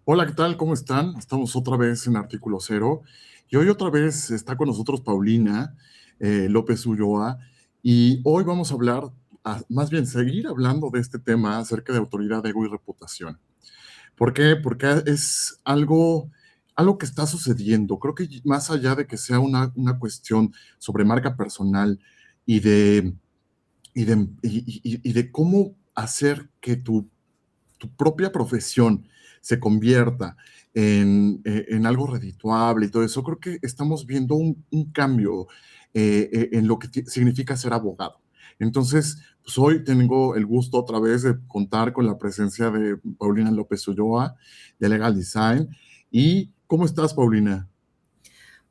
Hola, ¿qué tal? ¿Cómo están? Estamos otra vez en Artículo Cero y hoy otra vez está con nosotros Paulina López Ulloa y hoy vamos a hablar, más bien seguir hablando de este tema acerca de autoridad, ego y reputación. ¿Por qué? Porque es algo que está sucediendo. Creo que más allá de que sea una cuestión sobre marca personal y de cómo hacer que tu propia profesión se convierta en algo redituable y todo eso, creo que estamos viendo un cambio en lo que significa ser abogado. Entonces, pues hoy tengo el gusto otra vez de contar con la presencia de Paulina López Ulloa, de Legal Design. ¿Y cómo estás, Paulina?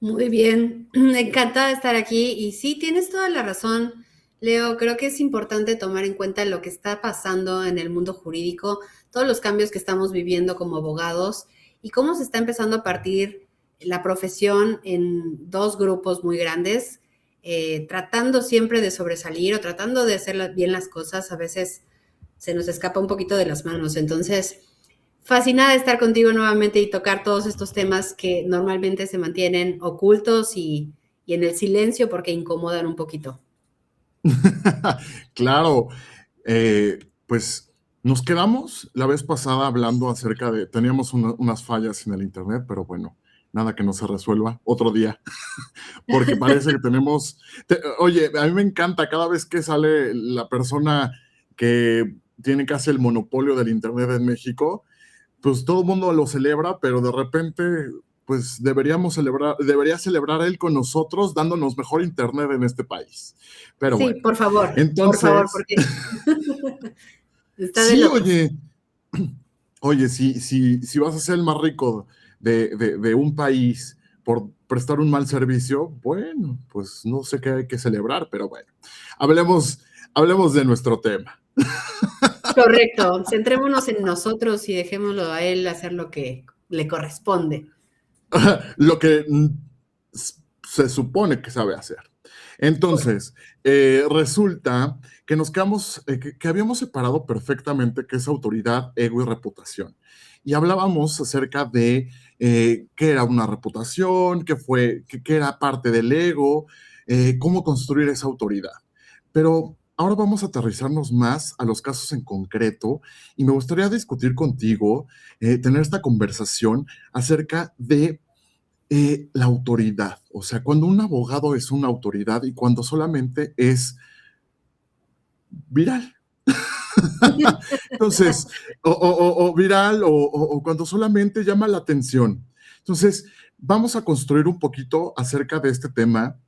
Muy bien, encantada de estar aquí y sí, tienes toda la razón, Leo. Creo que es importante tomar en cuenta lo que está pasando en el mundo jurídico, todos los cambios que estamos viviendo como abogados y cómo se está empezando a partir la profesión en dos grupos muy grandes, tratando siempre de sobresalir o tratando de hacer bien las cosas. A veces se nos escapa un poquito de las manos. Entonces, fascinada de estar contigo nuevamente y tocar todos estos temas que normalmente se mantienen ocultos y en el silencio porque incomodan un poquito. Claro, pues nos quedamos la vez pasada hablando acerca de, teníamos unas fallas en el internet, pero bueno, nada que no se resuelva otro día, porque parece que tenemos, oye, a mí me encanta cada vez que sale la persona que tiene casi el monopolio del internet en México, pues todo el mundo lo celebra, pero de repente, pues debería celebrar él con nosotros, dándonos mejor internet en este país. Pero Sí, bueno, por favor, entonces, porque está de sí, locos. oye, si vas a ser el más rico de un país por prestar un mal servicio, bueno, pues no sé qué hay que celebrar, pero bueno, hablemos, hablemos de nuestro tema. Correcto, centrémonos en nosotros y dejémoslo a él hacer lo que le corresponde. Lo que se supone que sabe hacer. Correcto. Entonces, resulta que nos quedamos, que habíamos separado perfectamente qué es autoridad, ego y reputación. Y hablábamos acerca de qué era una reputación, qué era parte del ego, cómo construir esa autoridad. Pero ahora vamos a aterrizarnos más a los casos en concreto y me gustaría discutir contigo, tener esta conversación acerca de la autoridad. O sea, cuando un abogado es una autoridad y cuando solamente es viral. Entonces, o viral o cuando solamente llama la atención. Entonces, vamos a construir un poquito acerca de este tema.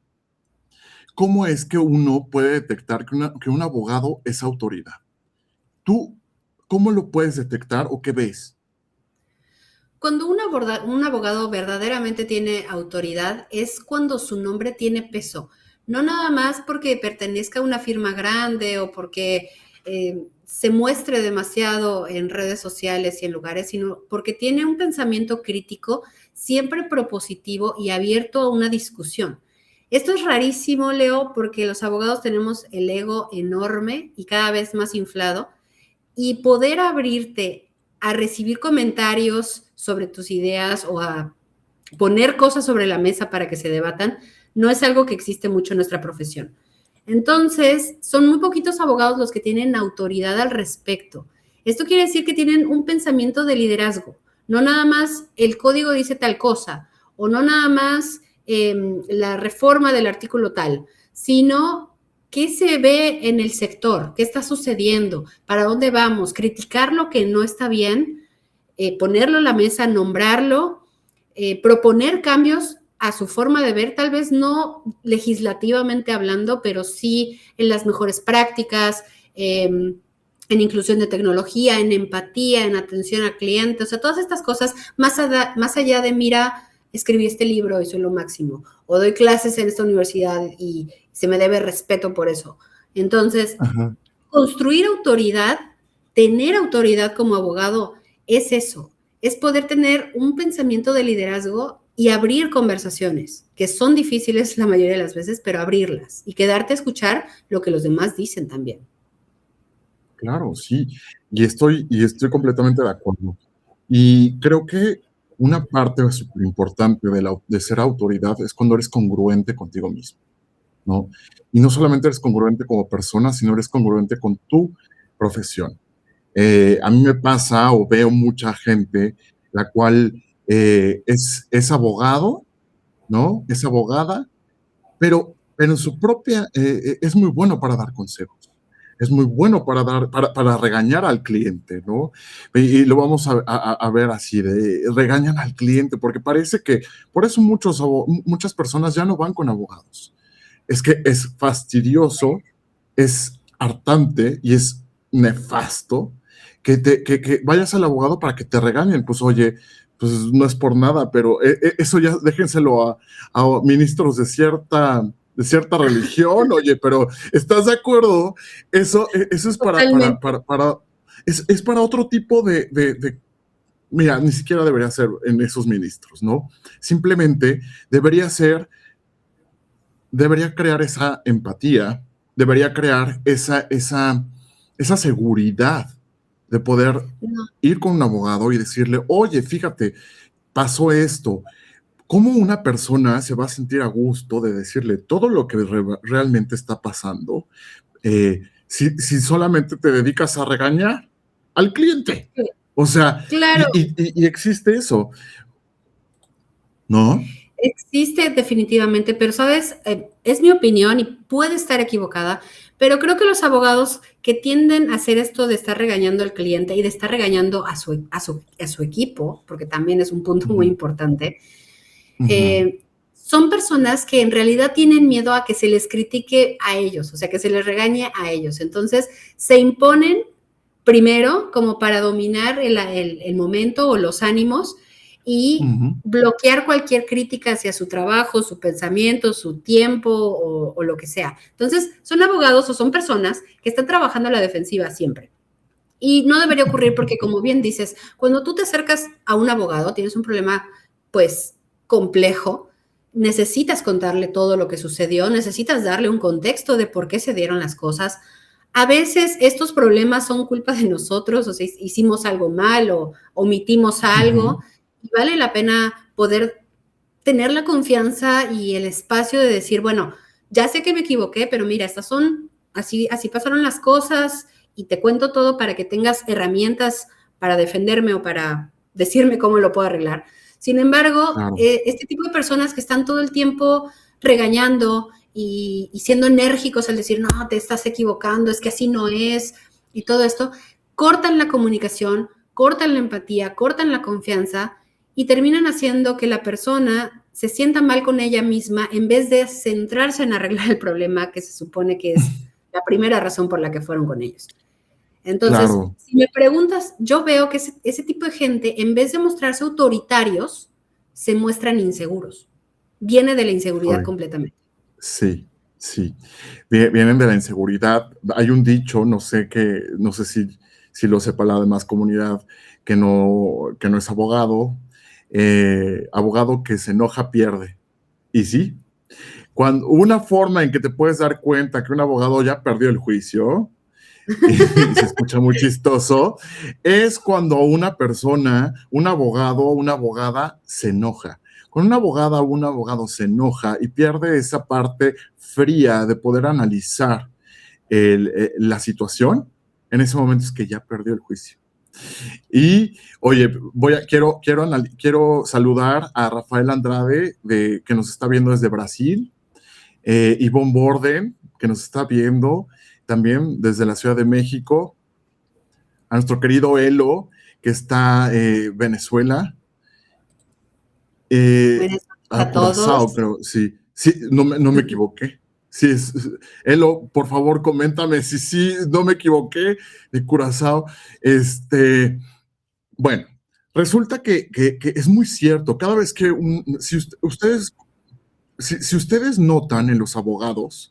¿Cómo es que uno puede detectar que un abogado es autoridad? ¿Tú cómo lo puedes detectar o qué ves? Cuando un abogado verdaderamente tiene autoridad es cuando su nombre tiene peso, no nada más porque pertenezca a una firma grande o porque se muestre demasiado en redes sociales y en lugares, sino porque tiene un pensamiento crítico, siempre propositivo y abierto a una discusión. Esto es rarísimo, Leo, porque los abogados tenemos el ego enorme y cada vez más inflado, y poder abrirte a recibir comentarios sobre tus ideas o a poner cosas sobre la mesa para que se debatan, no es algo que existe mucho en nuestra profesión. Entonces, son muy poquitos abogados los que tienen autoridad al respecto. Esto quiere decir que tienen un pensamiento de liderazgo, no nada más el código dice tal cosa, o no nada más la reforma del artículo tal, sino qué se ve en el sector, qué está sucediendo, para dónde vamos, criticar lo que no está bien, ponerlo en la mesa, nombrarlo, proponer cambios a su forma de ver, tal vez no legislativamente hablando, pero sí en las mejores prácticas, en inclusión de tecnología, en empatía, en atención al cliente, o sea, todas estas cosas, más allá de, mira, escribí este libro y soy lo máximo, o doy clases en esta universidad y se me debe respeto por eso. Entonces, Ajá. construir autoridad, tener autoridad como abogado, es eso, es poder tener un pensamiento de liderazgo y abrir conversaciones, que son difíciles la mayoría de las veces, pero abrirlas y quedarte a escuchar lo que los demás dicen también. Claro, sí. Y estoy completamente de acuerdo. Y creo que una parte súper importante de ser autoridad es cuando eres congruente contigo mismo, ¿no? Y no solamente eres congruente como persona, sino eres congruente con tu profesión. A mí me pasa o veo mucha gente la cual es abogado, ¿no? Es abogada, pero en su propia, es muy bueno para dar consejos. Es muy bueno para regañar al cliente, ¿no? Y lo vamos a ver así, de regañan al cliente, porque parece que por eso muchas personas ya no van con abogados. Es que es fastidioso, es hartante y es nefasto que vayas al abogado para que te regañen. Pues oye, pues no es por nada, pero eso ya déjenselo a ministros de cierta religión, oye, pero ¿estás de acuerdo? Eso es Totalmente. es para otro tipo mira, ni siquiera debería ser en esos ministros, ¿no? Simplemente debería crear esa empatía, debería crear esa seguridad de poder No, ir con un abogado y decirle, oye, fíjate, pasó esto. ¿Cómo una persona se va a sentir a gusto de decirle todo lo que realmente está pasando si solamente te dedicas a regañar al cliente? sí, O sea, claro. y existe eso, ¿no? Existe definitivamente, pero sabes, es mi opinión y puede estar equivocada, pero creo que los abogados que tienden a hacer esto de estar regañando al cliente y de estar regañando a su equipo, porque también es un punto muy Ujú, importante, ujú, son personas que en realidad tienen miedo a que se les critique a ellos, o sea, que se les regañe a ellos. Entonces, se imponen primero como para dominar el momento o los ánimos y ujú, bloquear cualquier crítica hacia su trabajo, su pensamiento, su tiempo o lo que sea. Entonces, son abogados o son personas que están trabajando a la defensiva siempre. Y no debería ocurrir porque, como bien dices, cuando tú te acercas a un abogado, tienes un problema, pues, complejo, necesitas contarle todo lo que sucedió, necesitas darle un contexto de por qué se dieron las cosas. A veces estos problemas son culpa de nosotros, o sea, hicimos algo mal o omitimos ujú. algo, y vale la pena poder tener la confianza y el espacio de decir, bueno, ya sé que me equivoqué, pero mira, estas son, así pasaron las cosas y te cuento todo para que tengas herramientas para defenderme o para decirme cómo lo puedo arreglar. Sin embargo, Claro. este tipo de personas que están todo el tiempo regañando y siendo enérgicos al decir, no, te estás equivocando, es que así no es, y todo esto, cortan la comunicación, cortan la empatía, cortan la confianza y terminan haciendo que la persona se sienta mal con ella misma en vez de centrarse en arreglar el problema que se supone que es la primera razón por la que fueron con ellos. Entonces, Claro. si me preguntas, yo veo que ese tipo de gente, en vez de mostrarse autoritarios, se muestran inseguros. Viene de la inseguridad Soy. completamente. Sí, sí. Vienen de la inseguridad. Hay un dicho, no sé si lo sepa la demás comunidad, que no es abogado. Abogado que se enoja pierde. Y sí, una forma en que te puedes dar cuenta que un abogado ya perdió el juicio, y se escucha muy chistoso, es cuando una persona, un abogado o una abogada se enoja. Cuando una abogada o un abogado se enoja y pierde esa parte fría de poder analizar la situación, en ese momento es que ya perdió el juicio. Y, oye, quiero saludar a Rafael Andrade, que nos está viendo desde Brasil, Ivonne Borden, que nos está viendo también desde la Ciudad de México, a nuestro querido Elo, que está en Venezuela, eh, Buenas noches a a todos. Curazao, creo, sí, sí, no me equivoqué. Sí, Elo, por favor, coméntame si sí, no me equivoqué, de Curazao. Bueno, resulta que es muy cierto, cada vez que, si ustedes notan en los abogados,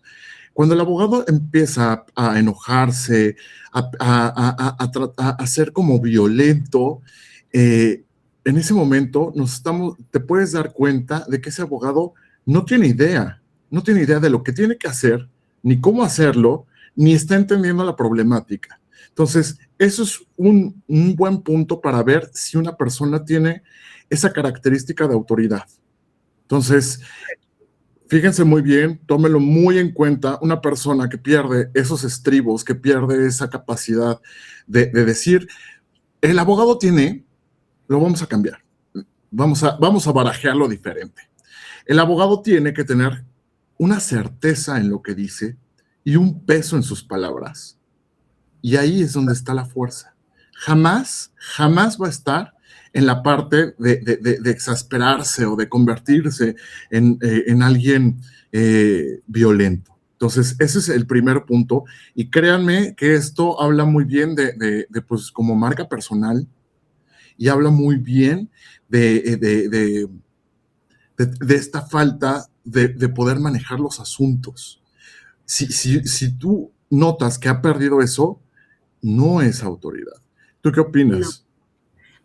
cuando el abogado empieza a enojarse, a ser como violento, eh, en ese momento te puedes dar cuenta de que ese abogado no tiene idea de lo que tiene que hacer, ni cómo hacerlo, ni está entendiendo la problemática. Entonces, eso es un buen punto para ver si una persona tiene esa característica de autoridad. Entonces, fíjense muy bien, tómelo muy en cuenta, una persona que pierde esos estribos, que pierde esa capacidad de decir, el abogado tiene, lo vamos a cambiar, vamos a barajearlo diferente. El abogado tiene que tener una certeza en lo que dice y un peso en sus palabras. Y ahí es donde está la fuerza. Jamás, jamás va a estar en la parte de exasperarse o de convertirse en alguien violento. Entonces, ese es el primer punto. Y créanme que esto habla muy bien pues, como marca personal y habla muy bien de esta falta de poder manejar los asuntos. Si tú notas que ha perdido eso, no es autoridad. ¿Tú qué No. opinas?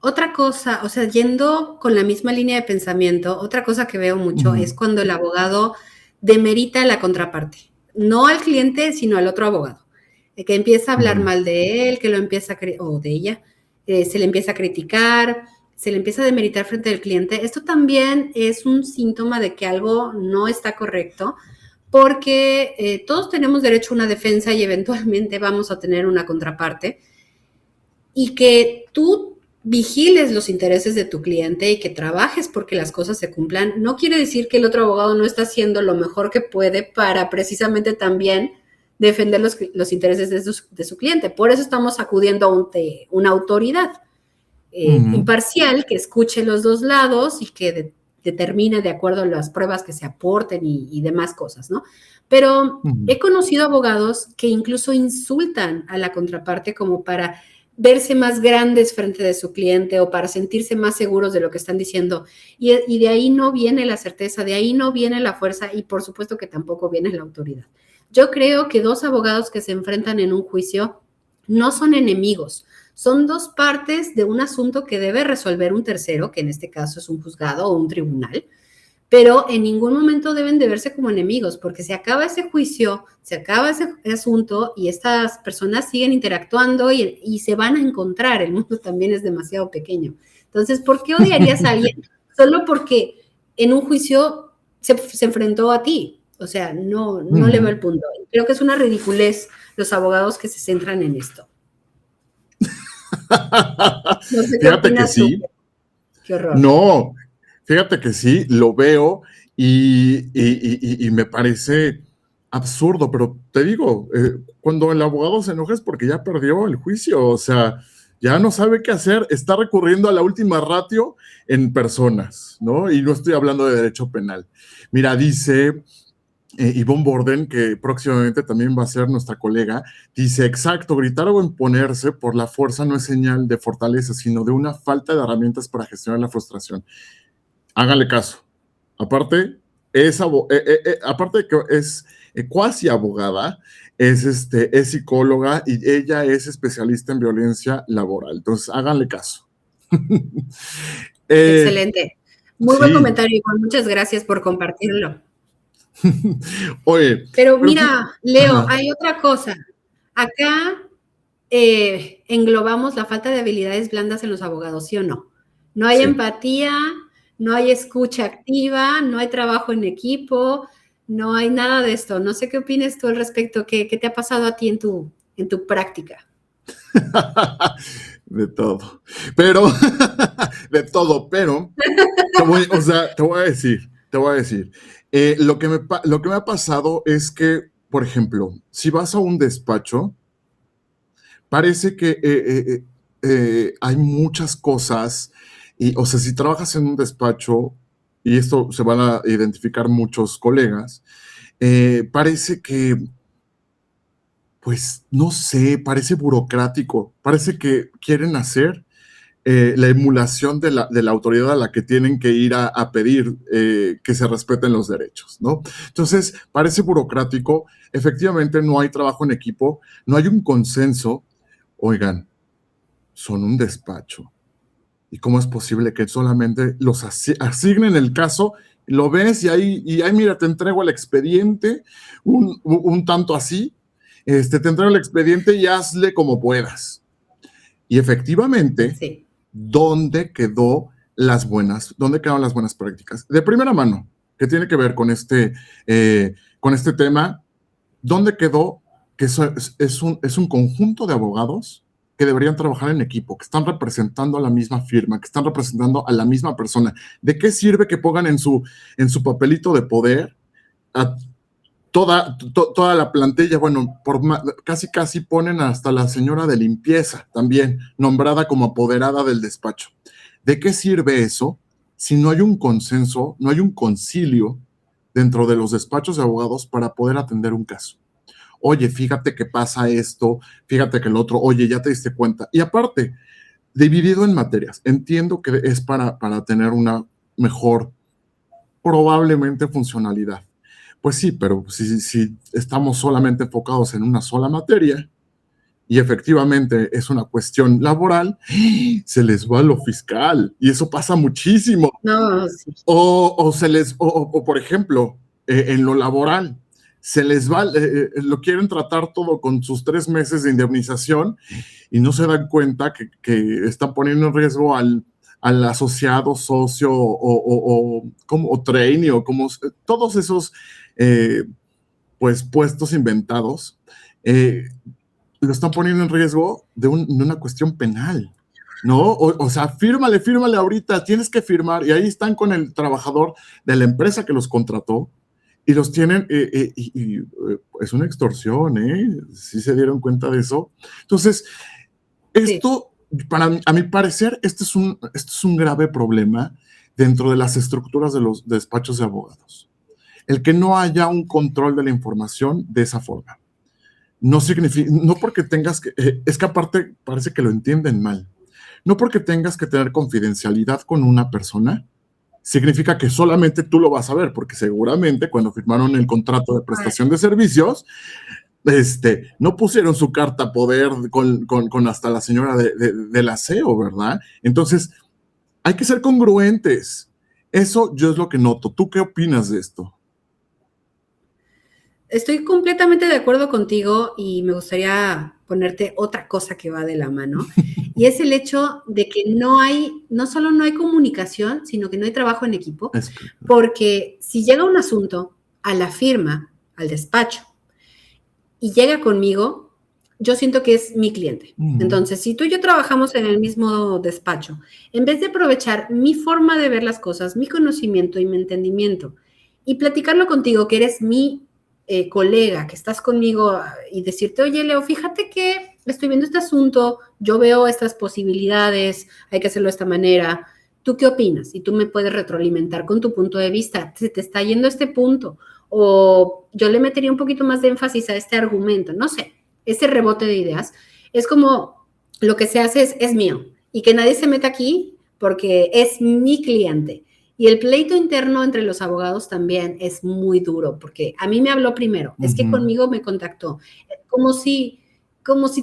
Otra cosa, o sea, yendo con la misma línea de pensamiento, otra cosa que veo mucho es cuando el abogado demerita a la contraparte, no al cliente, sino al otro abogado, que empieza a hablar mal de él, que lo empieza o de ella, se le empieza a criticar, se le empieza a demeritar frente al cliente. Esto también es un síntoma de que algo no está correcto, porque todos tenemos derecho a una defensa y eventualmente vamos a tener una contraparte, y que tú vigiles los intereses de tu cliente y que trabajes porque las cosas se cumplan, no quiere decir que el otro abogado no está haciendo lo mejor que puede para precisamente también defender los intereses de su cliente. Por eso estamos acudiendo a una autoridad imparcial que escuche los dos lados y que determine de acuerdo a las pruebas que se aporten y demás cosas, ¿no? Pero he conocido abogados que incluso insultan a la contraparte como para verse más grandes frente de su cliente o para sentirse más seguros de lo que están diciendo. Y de ahí no viene la certeza, de ahí no viene la fuerza y por supuesto que tampoco viene la autoridad. Yo creo que dos abogados que se enfrentan en un juicio no son enemigos, son dos partes de un asunto que debe resolver un tercero, que en este caso es un juzgado o un tribunal, pero en ningún momento deben de verse como enemigos, porque se acaba ese juicio, se acaba ese asunto y estas personas siguen interactuando y se van a encontrar. El mundo también es demasiado pequeño. Entonces, ¿por qué odiarías a alguien solo porque en un juicio se enfrentó a ti? O sea, no le veo el punto. Creo que es una ridiculez los abogados que se centran en esto. No sé fíjate que sí. Qué horror. No, fíjate que sí, lo veo y me parece absurdo, pero te digo, cuando el abogado se enoja es porque ya perdió el juicio, o sea, ya no sabe qué hacer, está recurriendo a la última ratio en personas, ¿no? Y no estoy hablando de derecho penal. Mira, dice Ivonne Borden, que próximamente también va a ser nuestra colega, dice, exacto, gritar o imponerse por la fuerza no es señal de fortaleza, sino de una falta de herramientas para gestionar la frustración. Háganle caso. Aparte, aparte de que es cuasi abogada, es psicóloga y ella es especialista en violencia laboral. Entonces, háganle caso. Excelente. Muy buen comentario, Ivonne. Muchas gracias por compartirlo. Oye. Pero mira, Leo, hay otra cosa. Acá englobamos la falta de habilidades blandas en los abogados, ¿sí o no? No hay empatía, no hay escucha activa, no hay trabajo en equipo, no hay nada de esto. No sé qué opinas tú al respecto. ¿Qué te ha pasado a ti en tu práctica? De todo. Pero, de todo, pero, te voy a decir. Lo que me ha pasado es que, por ejemplo, si vas a un despacho, parece que hay muchas cosas, o sea, si trabajas en un despacho, y esto se van a identificar muchos colegas, parece que, pues, no sé, parece burocrático, parece que quieren hacer la emulación de la autoridad a la que tienen que ir a pedir que se respeten los derechos, ¿no? Entonces, parece burocrático, efectivamente no hay trabajo en equipo, no hay un consenso. Oigan, son un despacho. ¿Y cómo es posible que solamente los asignen el caso? Lo ves y ahí mira, te entrego el expediente, un tanto así, te entrego el expediente y hazle como puedas. Y efectivamente, Sí. ¿dónde quedaron las buenas prácticas? De primera mano, que tiene que ver con este tema, ¿dónde quedó que es un conjunto de abogados que deberían trabajar en equipo, que están representando a la misma firma, que están representando a la misma persona? ¿De qué sirve que pongan en su papelito de poder a toda la plantilla? Bueno, casi ponen hasta la señora de limpieza también, nombrada como apoderada del despacho. ¿De qué sirve eso si no hay un consenso, no hay un concilio dentro de los despachos de abogados para poder atender un caso? Oye, fíjate que pasa esto, fíjate que el otro, oye, ya te diste cuenta. Y aparte, dividido en materias. Entiendo que es para tener una mejor, probablemente, funcionalidad. Pues sí, pero si estamos solamente enfocados en una sola materia y efectivamente es una cuestión laboral, se les va lo fiscal y eso pasa muchísimo. No, sí. O por ejemplo, en lo laboral, se les va, lo quieren tratar todo con sus 3 meses de indemnización y no se dan cuenta que están poniendo en riesgo al asociado, socio o trainee o como todos esos pues puestos inventados, lo están poniendo en riesgo de una cuestión penal, ¿no? O sea, fírmale ahorita, tienes que firmar, y ahí están con el trabajador de la empresa que los contrató, y los tienen, es una extorsión, ¿eh? ¿Sí se dieron cuenta de eso? Entonces, esto, a mi parecer, este es un grave problema dentro de las estructuras de los despachos de abogados. El que no haya un control de la información de esa forma. No significa, no porque tengas que, es que aparte parece que lo entienden mal. No porque tengas que tener confidencialidad con una persona, significa que solamente tú lo vas a ver, porque seguramente cuando firmaron el contrato de prestación de servicios, no pusieron su carta poder con hasta la señora del aseo, ¿verdad? Entonces, hay que ser congruentes. Eso yo es lo que noto. ¿Tú qué opinas de esto? Estoy completamente de acuerdo contigo y me gustaría ponerte otra cosa que va de la mano, y es el hecho de que no solo no hay comunicación, sino que no hay trabajo en equipo, porque si llega un asunto a la firma, al despacho, y llega conmigo, yo siento que es mi cliente. Entonces, si tú y yo trabajamos en el mismo despacho, en vez de aprovechar mi forma de ver las cosas, mi conocimiento y mi entendimiento, y platicarlo contigo, que eres mi colega, que estás conmigo, y decirte, oye, Leo, fíjate que estoy viendo este asunto, yo veo estas posibilidades, hay que hacerlo de esta manera, ¿tú qué opinas? Y tú me puedes retroalimentar con tu punto de vista, se te está yendo este punto, o yo le metería un poquito más de énfasis a este argumento, no sé, ese rebote de ideas, es como lo que se hace es mío, y que nadie se meta aquí porque es mi cliente. Y el pleito interno entre los abogados también es muy duro, porque a mí me habló primero, es que conmigo me contactó, como si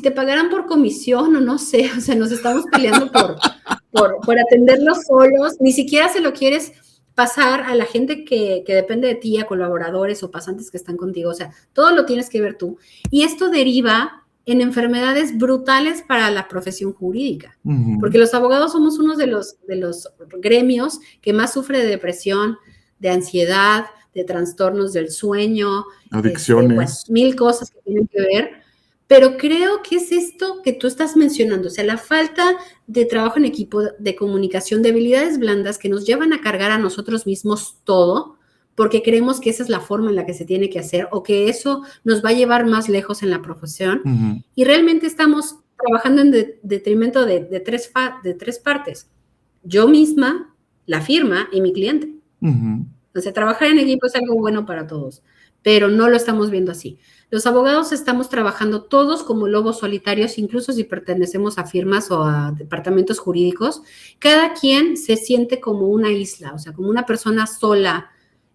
te pagaran por comisión o no sé, o sea, nos estamos peleando por atenderlos solos, ni siquiera se lo quieres pasar a la gente que depende de ti, a colaboradores o pasantes que están contigo, o sea, todo lo tienes que ver tú. Y esto deriva en enfermedades brutales para la profesión jurídica, porque los abogados somos uno de los gremios que más sufre de depresión, de ansiedad, de trastornos del sueño, adicciones, 1000 cosas que tienen que ver, pero creo que es esto que tú estás mencionando, o sea, la falta de trabajo en equipo, de comunicación, de habilidades blandas que nos llevan a cargar a nosotros mismos todo, porque creemos que esa es la forma en la que se tiene que hacer o que eso nos va a llevar más lejos en la profesión. Y realmente estamos trabajando en detrimento de tres partes. Yo misma, la firma y mi cliente. O sea, trabajar en equipo es algo bueno para todos, pero no lo estamos viendo así. Los abogados estamos trabajando todos como lobos solitarios, incluso si pertenecemos a firmas o a departamentos jurídicos. Cada quien se siente como una isla, o sea, como una persona sola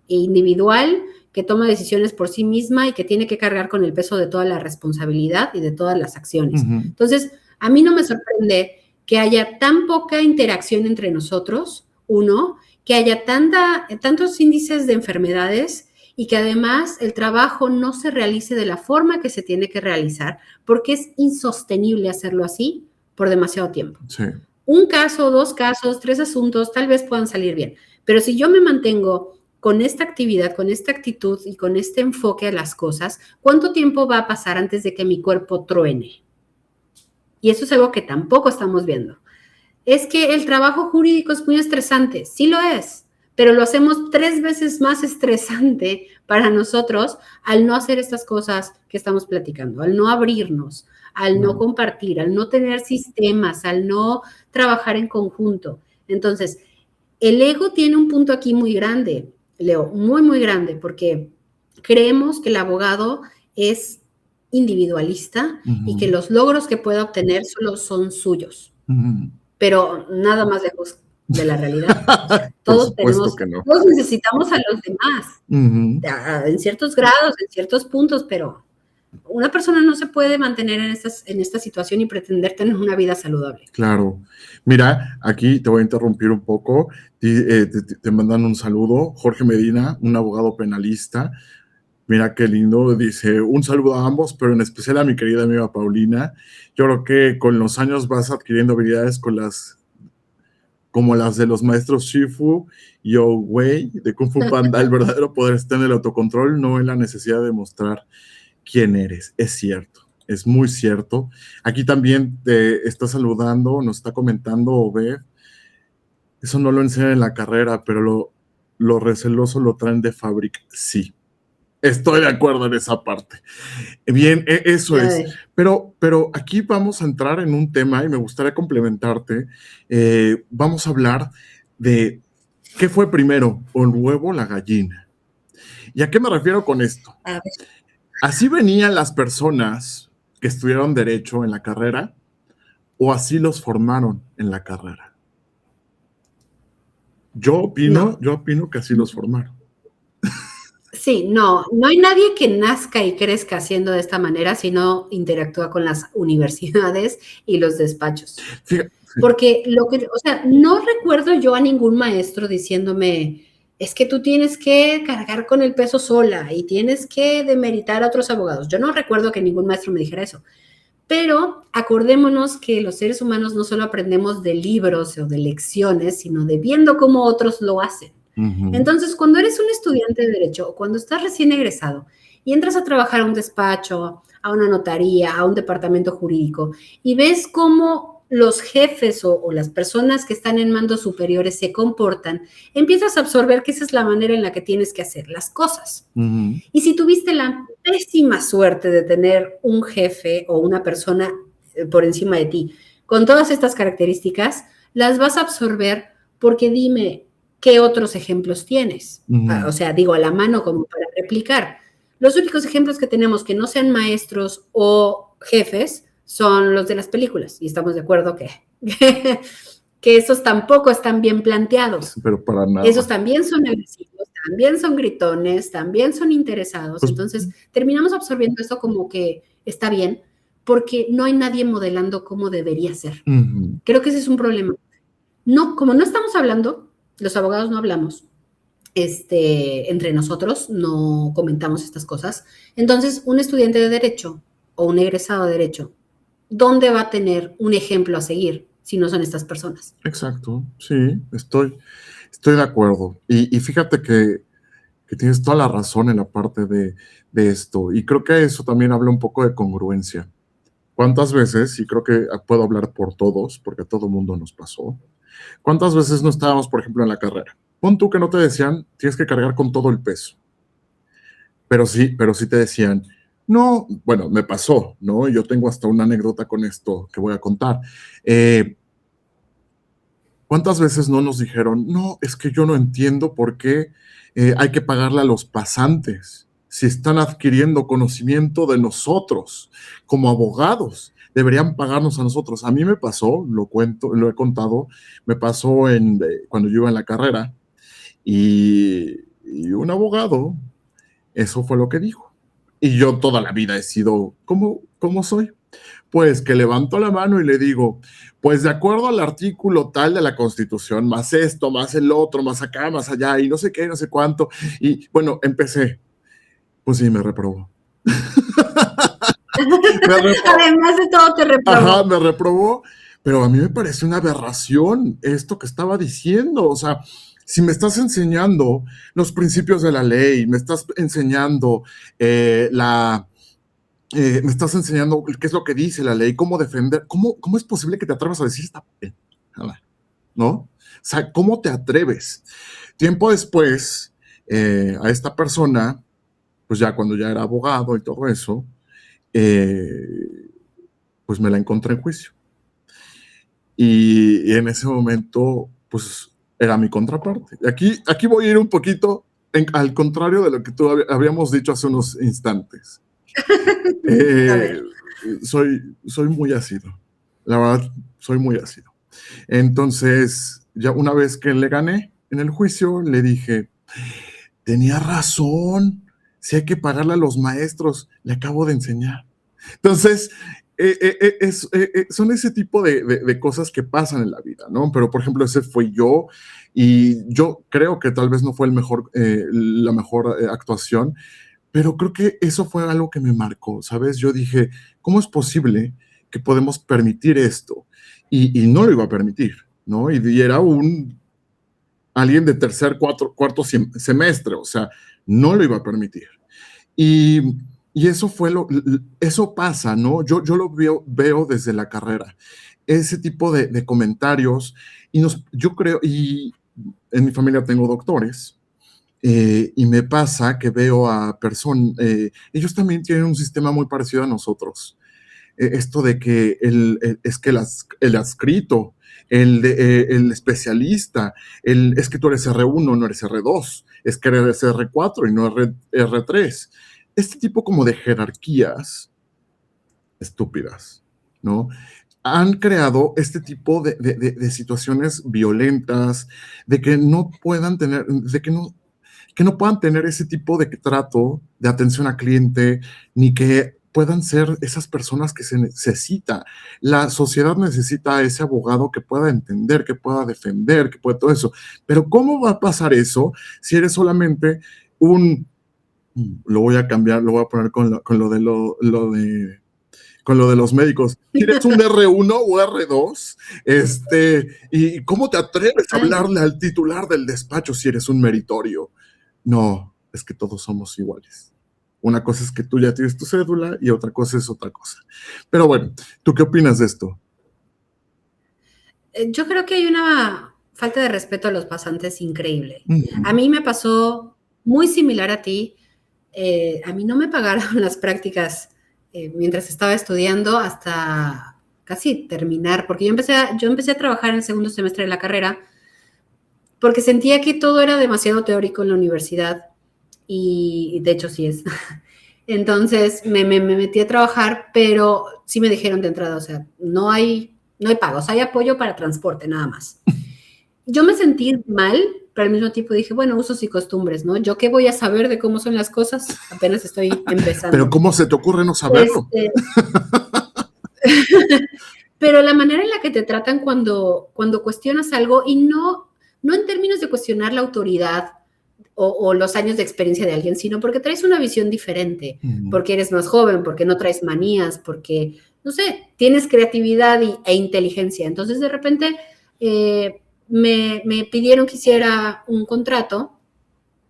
e individual que toma decisiones por sí misma y que tiene que cargar con el peso de toda la responsabilidad y de todas las acciones. Entonces, a mí no me sorprende que haya tan poca interacción entre nosotros, uno, que haya tantos índices de enfermedades y que además el trabajo no se realice de la forma que se tiene que realizar, porque es insostenible hacerlo así por demasiado tiempo. Sí. Un caso, 2 casos, 3 asuntos, tal vez puedan salir bien, pero si yo me mantengo con esta actividad, con esta actitud y con este enfoque a las cosas, ¿cuánto tiempo va a pasar antes de que mi cuerpo truene? Y eso es algo que tampoco estamos viendo. Es que el trabajo jurídico es muy estresante, sí lo es, pero lo hacemos 3 veces más estresante para nosotros al no hacer estas cosas que estamos platicando, al no abrirnos, al no compartir, al no tener sistemas, al no trabajar en conjunto. Entonces, el ego tiene un punto aquí muy grande, Leo, muy, muy grande, porque creemos que el abogado es individualista y que los logros que pueda obtener solo son suyos. Pero nada más lejos de la realidad. O sea, Por supuesto que no. todos necesitamos a los demás, en ciertos grados, en ciertos puntos, pero una persona no se puede mantener en esta situación y pretender tener una vida saludable. Claro. Mira, aquí te voy a interrumpir un poco. Te mandan un saludo. Jorge Medina, un abogado penalista. Mira qué lindo, dice, un saludo a ambos, pero en especial a mi querida amiga Paulina. Yo creo que con los años vas adquiriendo habilidades como las de los maestros Shifu y Wei de Kung Fu Panda. El verdadero poder está en el autocontrol, no en la necesidad de mostrar quién eres. Es cierto, es muy cierto. Aquí también te está saludando, nos está comentando Obed. Eso no lo enseñan en la carrera, pero lo receloso lo traen de fábrica. Sí. Estoy de acuerdo en esa parte. Bien, eso es. Pero aquí vamos a entrar en un tema y me gustaría complementarte. Vamos a hablar de qué fue primero, el huevo o la gallina. ¿Y a qué me refiero con esto? ¿Así venían las personas que estudiaron Derecho en la carrera o así los formaron en la carrera? Yo opino que así los formaron. Sí, no hay nadie que nazca y crezca haciendo de esta manera si no interactúa con las universidades y los despachos. Fíjate. Porque no recuerdo yo a ningún maestro diciéndome, es que tú tienes que cargar con el peso sola y tienes que demeritar a otros abogados. Yo no recuerdo que ningún maestro me dijera eso. Pero acordémonos que los seres humanos no solo aprendemos de libros o de lecciones, sino de viendo cómo otros lo hacen. Entonces, cuando eres un estudiante de Derecho o cuando estás recién egresado y entras a trabajar a un despacho, a una notaría, a un departamento jurídico y ves cómo los jefes o las personas que están en mandos superiores se comportan, empiezas a absorber que esa es la manera en la que tienes que hacer las cosas. Y si tuviste la pésima suerte de tener un jefe o una persona por encima de ti con todas estas características, las vas a absorber porque dime, ¿qué otros ejemplos tienes? O sea, digo, a la mano como para replicar. Los únicos ejemplos que tenemos que no sean maestros o jefes son los de las películas, y estamos de acuerdo que esos tampoco están bien planteados. Pero para nada. Esos también son agresivos, también son gritones, también son interesados. Entonces, terminamos absorbiendo eso como que está bien, porque no hay nadie modelando cómo debería ser. Creo que ese es un problema. No, como no estamos hablando, los abogados no hablamos, entre nosotros no comentamos estas cosas. Entonces, un estudiante de Derecho o un egresado de Derecho, ¿dónde va a tener un ejemplo a seguir si no son estas personas? Exacto, sí, estoy de acuerdo. Y fíjate que tienes toda la razón en la parte de esto. Y creo que eso también habla un poco de congruencia. ¿Cuántas veces, y creo que puedo hablar por todos, porque a todo mundo nos pasó, cuántas veces no estábamos, por ejemplo, en la carrera? Pon tú que no te decían, tienes que cargar con todo el peso. Pero sí te decían, no, bueno, me pasó, ¿no? Yo tengo hasta una anécdota con esto que voy a contar. ¿Cuántas veces no nos dijeron, no, es que yo no entiendo por qué hay que pagarle a los pasantes si están adquiriendo conocimiento de nosotros como abogados? Deberían pagarnos a nosotros. A mí me pasó, lo he contado, me pasó cuando yo iba en la carrera y un abogado, eso fue lo que dijo. Y yo toda la vida he sido, ¿cómo soy? Pues que levanto la mano y le digo, pues de acuerdo al artículo tal de la Constitución, más esto, más el otro, más acá, más allá, y no sé qué, no sé cuánto. Y bueno, empecé. Pues sí, me reprobó. Me reprobó. Además de todo, te Ajá, reprobó. me reprobó, pero a mí me pareció una aberración esto que estaba diciendo. O sea, si me estás enseñando los principios de la ley, me estás enseñando me estás enseñando qué es lo que dice la ley, cómo defender, cómo es posible que te atrevas a decir esta pendejada, ¿no? O sea, ¿cómo te atreves? Tiempo después, a esta persona, pues ya cuando ya era abogado y todo eso, eh, pues me la encontré en juicio. Y en ese momento, pues era mi contraparte. Aquí voy a ir un poquito al contrario de lo que tú habíamos dicho hace unos instantes. A Eh, ver. soy muy ácido, la verdad, soy muy ácido. Entonces, ya una vez que le gané en el juicio, le dije, tenía razón, si hay que pagarle a los maestros, le acabo de enseñar. Entonces, son ese tipo de cosas que pasan en la vida, ¿no? Pero, por ejemplo, ese fue yo, y yo creo que tal vez no fue la mejor actuación, pero creo que eso fue algo que me marcó, ¿sabes? Yo dije, ¿cómo es posible que podemos permitir esto? Y no lo iba a permitir, ¿no? Y era alguien de tercer, cuarto semestre, o sea, no lo iba a permitir. Y, y eso eso pasa, ¿no? Yo lo veo desde la carrera, ese tipo de comentarios, yo creo, y en mi familia tengo doctores, y me pasa que veo a personas, ellos también tienen un sistema muy parecido a nosotros. Esto de que es que el adscrito, el especialista, es que tú eres R1, no eres R2, es que eres R4 y no R3. Este tipo como de jerarquías estúpidas, ¿no? Han creado este tipo de situaciones violentas, de que no puedan tener, de que no puedan tener ese tipo de trato, de atención al cliente, ni que puedan ser esas personas que se necesita. La sociedad necesita a ese abogado que pueda entender, que pueda defender, que pueda todo eso. Pero ¿cómo va a pasar eso si eres solamente lo voy a cambiar, lo voy a poner con lo de los médicos. Si eres un R1 o R2, ¿y cómo te atreves a hablarle al titular del despacho si eres un meritorio? No, es que todos somos iguales. Una cosa es que tú ya tienes tu cédula y otra cosa es otra cosa. Pero bueno, ¿tú qué opinas de esto? Yo creo que hay una falta de respeto a los pasantes increíble. A Mm. mí me pasó muy similar a ti. A mí no me pagaron las prácticas mientras estaba estudiando hasta casi terminar, porque yo empecé a trabajar en el segundo semestre de la carrera porque sentía que todo era demasiado teórico en la universidad y de hecho sí es. Entonces me metí a trabajar, pero sí me dijeron de entrada, o sea, no hay pagos, hay apoyo para transporte, nada más. Yo me sentí mal, pero al mismo tiempo dije, bueno, usos y costumbres, ¿no? ¿Yo qué voy a saber de cómo son las cosas? Apenas estoy Pero empezando. ¿cómo se te ocurre no saberlo? Este, pero la manera en la que te tratan cuando cuestionas algo y no en términos de cuestionar la autoridad o los años de experiencia de alguien, sino porque traes una visión diferente, Mm. porque eres más joven, porque no traes manías, porque, no sé, tienes creatividad e inteligencia. Entonces, de repente, me pidieron que hiciera un contrato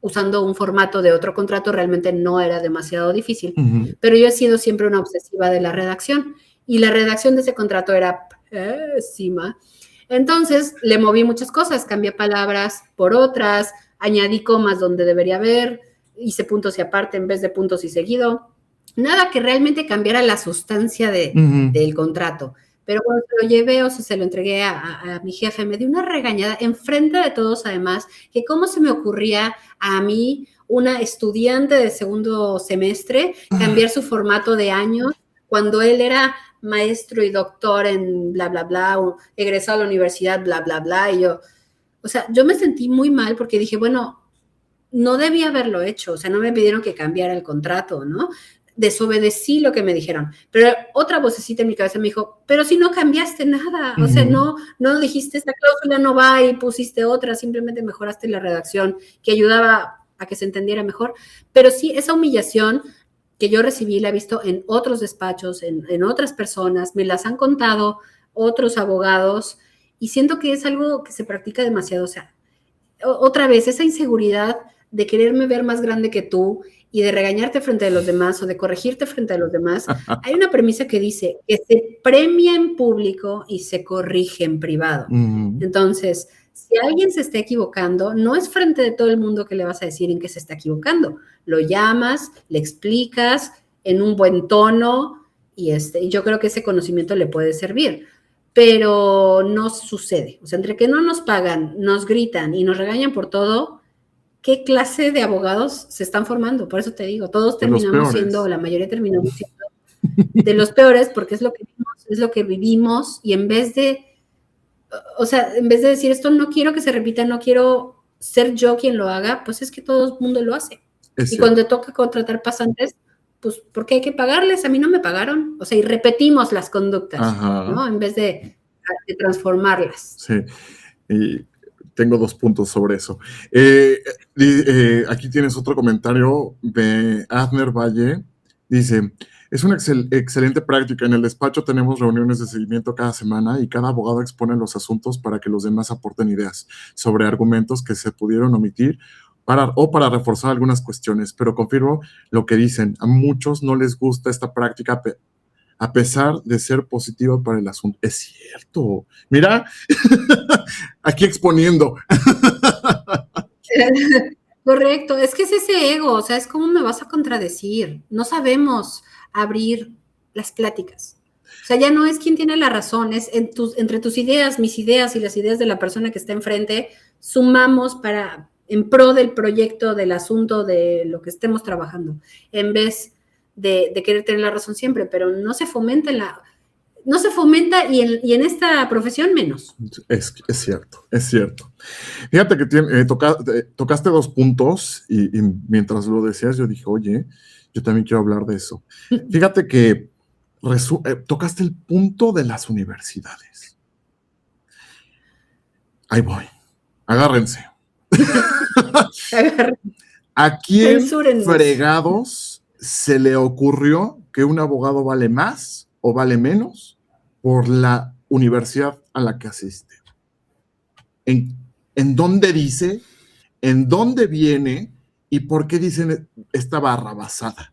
usando un formato de otro contrato, realmente no era demasiado difícil, Mm. pero yo he sido siempre una obsesiva de la redacción y la redacción de ese contrato era pésima. Entonces le moví muchas cosas, cambié palabras por otras, añadí comas donde debería haber, hice puntos y aparte en vez de puntos y seguido. Nada que realmente cambiara la sustancia Mm. del contrato. Pero cuando se lo llevé, o sea, se lo entregué a mi jefe, me dio una regañada enfrente de todos, además, que cómo se me ocurría a mí, una estudiante de segundo semestre, cambiar su formato de años cuando él era maestro y doctor en bla, bla, bla, o egresado a la universidad, bla, bla, bla, y yo, o sea, yo me sentí muy mal porque dije, bueno, no debía haberlo hecho, o sea, no me pidieron que cambiara el contrato, ¿no? desobedecí lo que me dijeron. Pero otra vocecita en mi cabeza me dijo, pero si no cambiaste nada, o sea, no dijiste esta cláusula no va y pusiste otra, simplemente mejoraste la redacción que ayudaba a que se entendiera mejor. Pero sí, esa humillación que yo recibí la he visto en otros despachos, en otras personas, me las han contado otros abogados y siento que es algo que se practica demasiado. O sea, otra vez, esa inseguridad de quererme ver más grande que tú y de regañarte frente a los demás o de corregirte frente a los demás, hay una premisa que dice que se premia en público y se corrige en privado. Entonces, si alguien se está equivocando, no es frente de todo el mundo que le vas a decir en qué se está equivocando. Lo llamas, le explicas en un buen tono y yo creo que ese conocimiento le puede servir. Pero no sucede. O sea, entre que no nos pagan, nos gritan y nos regañan por todo, ¿qué clase de abogados se están formando? Por eso te digo, todos terminamos siendo, la mayoría terminamos siendo de los peores porque es lo que vimos, es lo que vivimos y en vez de decir esto no quiero que se repita, no quiero ser yo quien lo haga, pues es que todo el mundo lo hace. Y cuando toca contratar pasantes, pues porque hay que pagarles, a mí no me pagaron. O sea, y repetimos las conductas, ¿no? En vez de transformarlas. Sí, y tengo 2 puntos sobre eso. Aquí tienes otro comentario de Adner Valle. Dice, es una excelente práctica. En el despacho tenemos reuniones de seguimiento cada semana y cada abogado expone los asuntos para que los demás aporten ideas sobre argumentos que se pudieron omitir para reforzar algunas cuestiones. Pero confirmo lo que dicen. A muchos no les gusta esta práctica a pesar de ser positiva para el asunto. Es cierto. Mira, aquí exponiendo. Correcto, es que es ese ego, o sea, es como me vas a contradecir. No sabemos abrir las pláticas. O sea, ya no es quien tiene la razón, es entre tus ideas, mis ideas y las ideas de la persona que está enfrente, sumamos en pro del proyecto, del asunto, de lo que estemos trabajando, en vez de querer tener la razón siempre, pero no se fomenta y en esta profesión menos. Es cierto, es cierto. Fíjate que tocaste 2 puntos y mientras lo decías yo dije, oye, yo también quiero hablar de eso. Fíjate que tocaste el punto de las universidades. Ahí voy, agárrense. ¿A quién fregados se le ocurrió que un abogado vale más o vale menos por la universidad a la que asiste? ¿En dónde dice? ¿En dónde viene? ¿Y por qué dicen esta barra basada?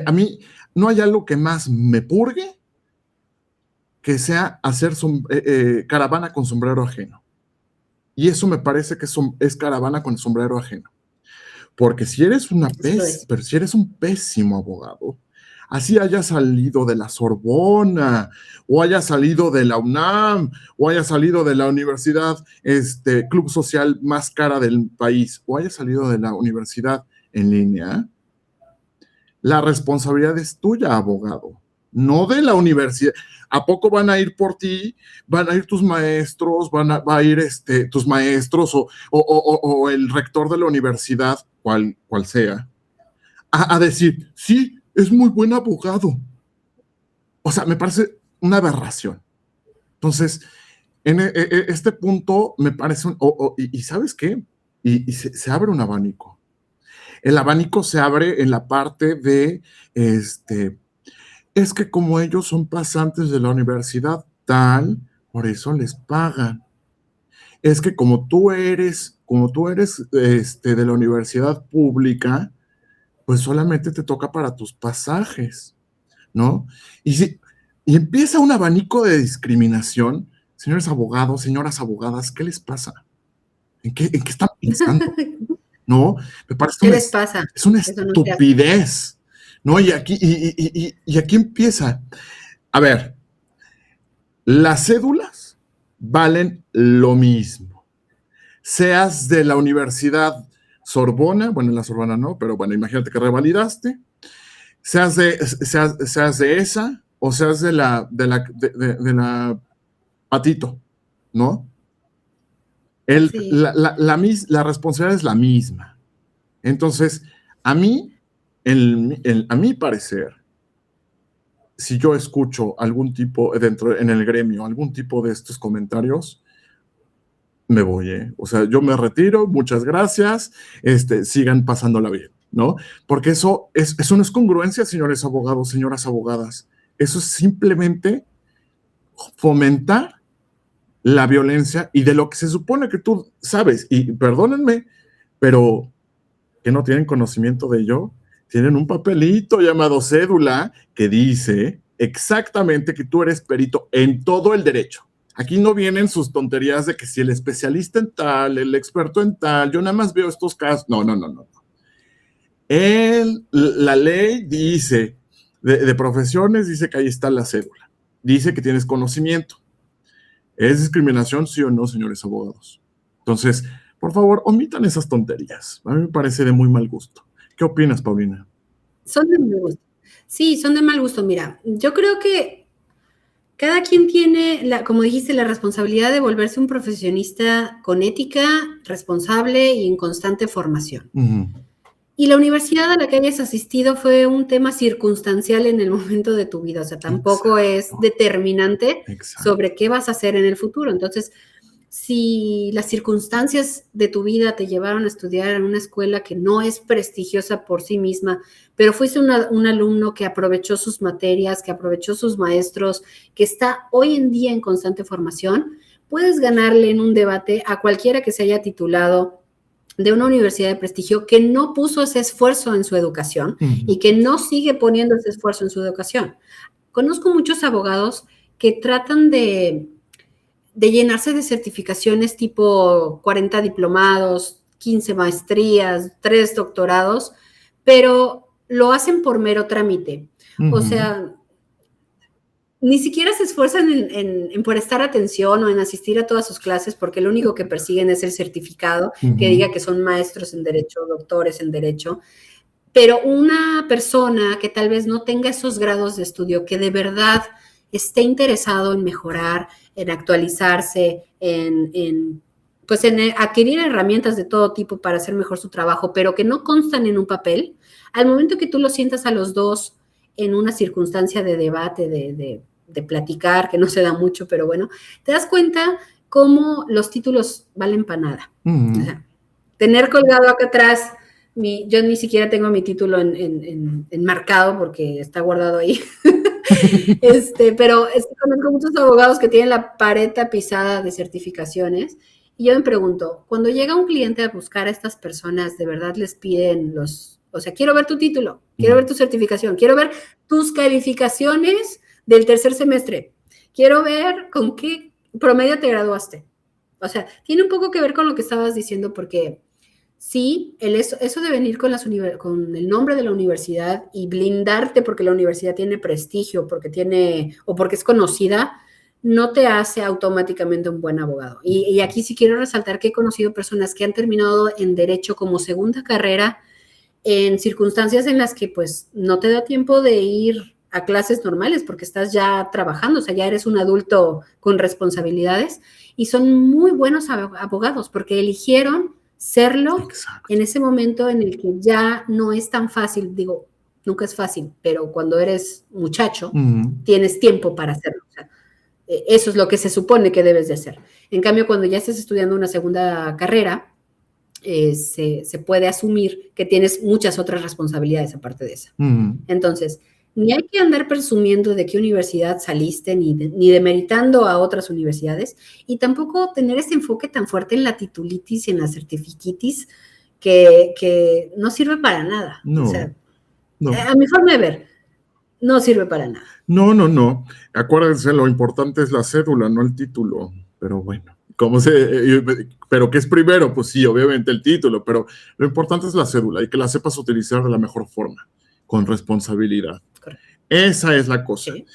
A mí no hay algo que más me purgue que sea hacer caravana con sombrero ajeno. Y eso me parece que es caravana con sombrero ajeno. Porque si eres un pésimo abogado, así haya salido de la Sorbona, o haya salido de la UNAM, o haya salido de la universidad, club social más cara del país, o haya salido de la universidad en línea, la responsabilidad es tuya, abogado, no de la universidad. ¿A poco van a ir por ti? ¿Van a ir tus maestros? ¿Va a ir tus maestros o el rector de la universidad, cual sea, a decir, sí, es muy buen abogado? O sea, me parece una aberración. Entonces, en este punto me parece y ¿sabes qué? Y se abre un abanico. El abanico se abre en la parte de es que como ellos son pasantes de la universidad tal, por eso les pagan. Es que como tú eres de la universidad pública, pues solamente te toca para tus pasajes, ¿no? Y empieza un abanico de discriminación. Señores abogados, señoras abogadas, ¿qué les pasa? ¿En qué están pensando? ¿No? Me parece ¿Qué les pasa? Es una estupidez, ¿no? Y aquí empieza. A ver, las cédulas valen lo mismo. Seas de la Universidad Sorbona, bueno, en la Sorbona no, pero bueno, imagínate que revalidaste, seas de esa o seas de la Patito, ¿no? La responsabilidad es la misma. Entonces, a mí, a mi parecer, si yo escucho algún tipo, en el gremio, algún tipo de estos comentarios, me voy, ¿eh? O sea, yo me retiro, muchas gracias, sigan pasándola bien, ¿no? Porque eso no es congruencia, señores abogados, señoras abogadas. Eso es simplemente fomentar la violencia y de lo que se supone que tú sabes, y perdónenme, pero que no tienen conocimiento de ello, tienen un papelito llamado cédula que dice exactamente que tú eres perito en todo el derecho. Aquí no vienen sus tonterías de que si el especialista en tal, el experto en tal, yo nada más veo estos casos. No. La ley dice, de profesiones, dice que ahí está la cédula. Dice que tienes conocimiento. ¿Es discriminación, sí o no, señores abogados? Entonces, por favor, omitan esas tonterías. A mí me parece de muy mal gusto. ¿Qué opinas, Paulina? Son de mal gusto. Sí, son de mal gusto. Mira, yo creo que cada quien tiene, como dijiste, la responsabilidad de volverse un profesionista con ética, responsable y en constante formación. Y la universidad a la que hayas asistido fue un tema circunstancial en el momento de tu vida, o sea, tampoco es determinante sobre qué vas a hacer en el futuro. Entonces, si las circunstancias de tu vida te llevaron a estudiar en una escuela que no es prestigiosa por sí misma, pero fuiste un alumno que aprovechó sus materias, que aprovechó sus maestros, que está hoy en día en constante formación, puedes ganarle en un debate a cualquiera que se haya titulado de una universidad de prestigio que no puso ese esfuerzo en su educación y que no sigue poniendo ese esfuerzo en su educación. Conozco muchos abogados que tratan de llenarse de certificaciones tipo 40 diplomados, 15 maestrías, 3 doctorados, pero lo hacen por mero trámite. O sea, ni siquiera se esfuerzan en prestar atención o en asistir a todas sus clases porque lo único que persiguen es el certificado que diga que son maestros en derecho, doctores en derecho. Pero una persona que tal vez no tenga esos grados de estudio, que de verdad esté interesado en mejorar, en actualizarse, en adquirir herramientas de todo tipo para hacer mejor su trabajo, pero que no constan en un papel, al momento que tú los sientas a los dos en una circunstancia de debate, de platicar, que no se da mucho, pero bueno, te das cuenta cómo los títulos valen para nada. O sea, tener colgado acá atrás, yo ni siquiera tengo mi título enmarcado porque está guardado ahí. Pero conozco muchos abogados que tienen la pared tapizada de certificaciones y yo me pregunto, cuando llega un cliente a buscar a estas personas, ¿de verdad les piden o sea, quiero ver tu título, quiero ver tu certificación, quiero ver tus calificaciones del tercer semestre, quiero ver con qué promedio te graduaste? O sea, tiene un poco que ver con lo que estabas diciendo porque sí, eso de venir con el nombre de la universidad y blindarte porque la universidad tiene prestigio, porque es conocida, no te hace automáticamente un buen abogado. Y aquí sí quiero resaltar que he conocido personas que han terminado en derecho como segunda carrera en circunstancias en las que pues no te da tiempo de ir a clases normales porque estás ya trabajando, o sea, ya eres un adulto con responsabilidades y son muy buenos abogados porque eligieron serlo en ese momento en el que ya no es tan fácil, digo, nunca es fácil, pero cuando eres muchacho, tienes tiempo para hacerlo. O sea, eso es lo que se supone que debes de hacer. En cambio, cuando ya estás estudiando una segunda carrera, se puede asumir que tienes muchas otras responsabilidades aparte de esa. Entonces, ni hay que andar presumiendo de qué universidad saliste, ni demeritando a otras universidades, y tampoco tener ese enfoque tan fuerte en la titulitis y en la certifiquitis que no sirve para nada. No, o sea, a mi forma de ver, no sirve para nada. No. Acuérdense, lo importante es la cédula, no el título. Pero bueno, ¿pero qué es primero? Pues sí, obviamente el título, pero lo importante es la cédula y que la sepas utilizar de la mejor forma, con responsabilidad. Correcto. Esa es la cosa. Sí.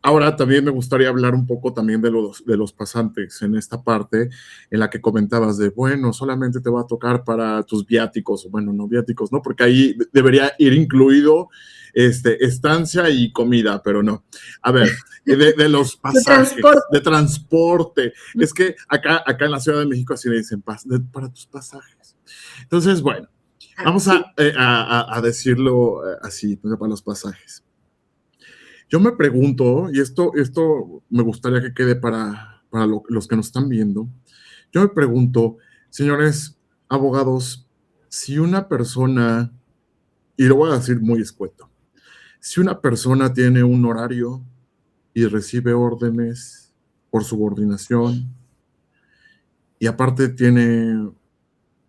Ahora también me gustaría hablar un poco también de los pasantes en esta parte en la que comentabas de, bueno, solamente te va a tocar para tus viáticos, bueno, no viáticos, ¿no? Porque ahí debería ir incluido estancia y comida, pero no. A ver, de los pasajes, de transporte. Es que acá en la Ciudad de México así le dicen, para tus pasajes. Entonces, bueno, Vamos Sí. a decirlo así, para los pasajes. Yo me pregunto, y esto me gustaría que quede para los que nos están viendo, yo me pregunto, señores abogados, si una persona, y lo voy a decir muy escueto, si una persona tiene un horario y recibe órdenes por subordinación y aparte tiene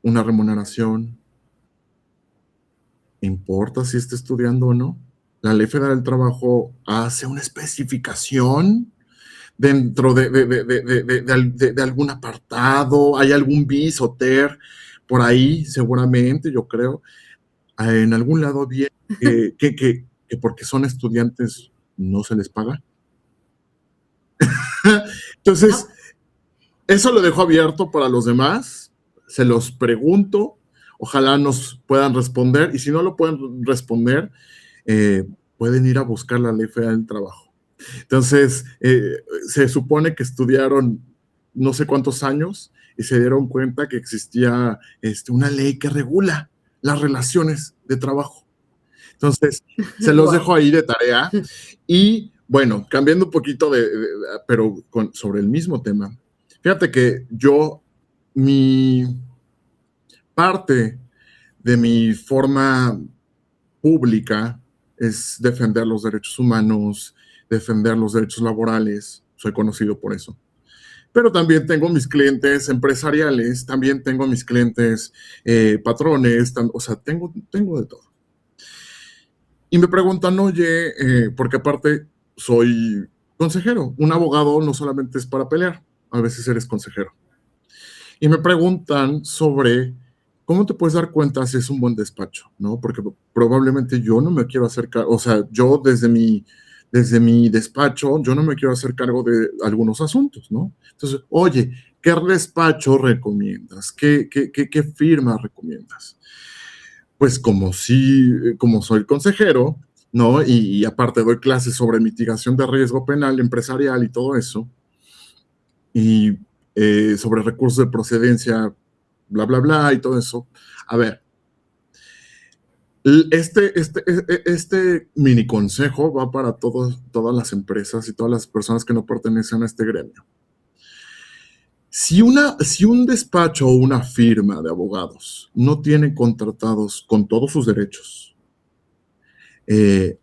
una remuneración, ¿importa si está estudiando o no? La Ley Federal del Trabajo hace una especificación dentro de algún apartado, hay algún bis o ter por ahí, seguramente, yo creo, en algún lado bien que porque son estudiantes no se les paga. Entonces, No, eso lo dejo abierto para los demás, se los pregunto, ojalá nos puedan responder y si no lo pueden responder, pueden ir a buscar la Ley Federal del Trabajo. Entonces, se supone que estudiaron no sé cuántos años y se dieron cuenta que existía una ley que regula las relaciones de trabajo. Entonces, se los wow. dejo ahí de tarea. Y bueno, cambiando un poquito pero sobre el mismo tema. Fíjate que mi parte de mi forma pública es defender los derechos humanos, defender los derechos laborales, soy conocido por eso. Pero también tengo mis clientes empresariales, también tengo mis clientes patrones, o sea, tengo de todo. Y me preguntan, oye, porque aparte soy consejero, un abogado no solamente es para pelear, a veces eres consejero. Y me preguntan sobre cómo te puedes dar cuenta si es un buen despacho, ¿no? Porque probablemente yo no me quiero hacer cargo, o sea, yo desde mi despacho, yo no me quiero hacer cargo de algunos asuntos, ¿no? Entonces, oye, ¿qué despacho recomiendas? ¿Qué firma recomiendas? Pues como soy consejero, ¿no? Y aparte doy clases sobre mitigación de riesgo penal empresarial y todo eso, y sobre recursos de procedencia, bla, bla, bla, y todo eso. A ver, este mini consejo va para todas las empresas y todas las personas que no pertenecen a este gremio. Si un despacho o una firma de abogados no tiene contratados con todos sus derechos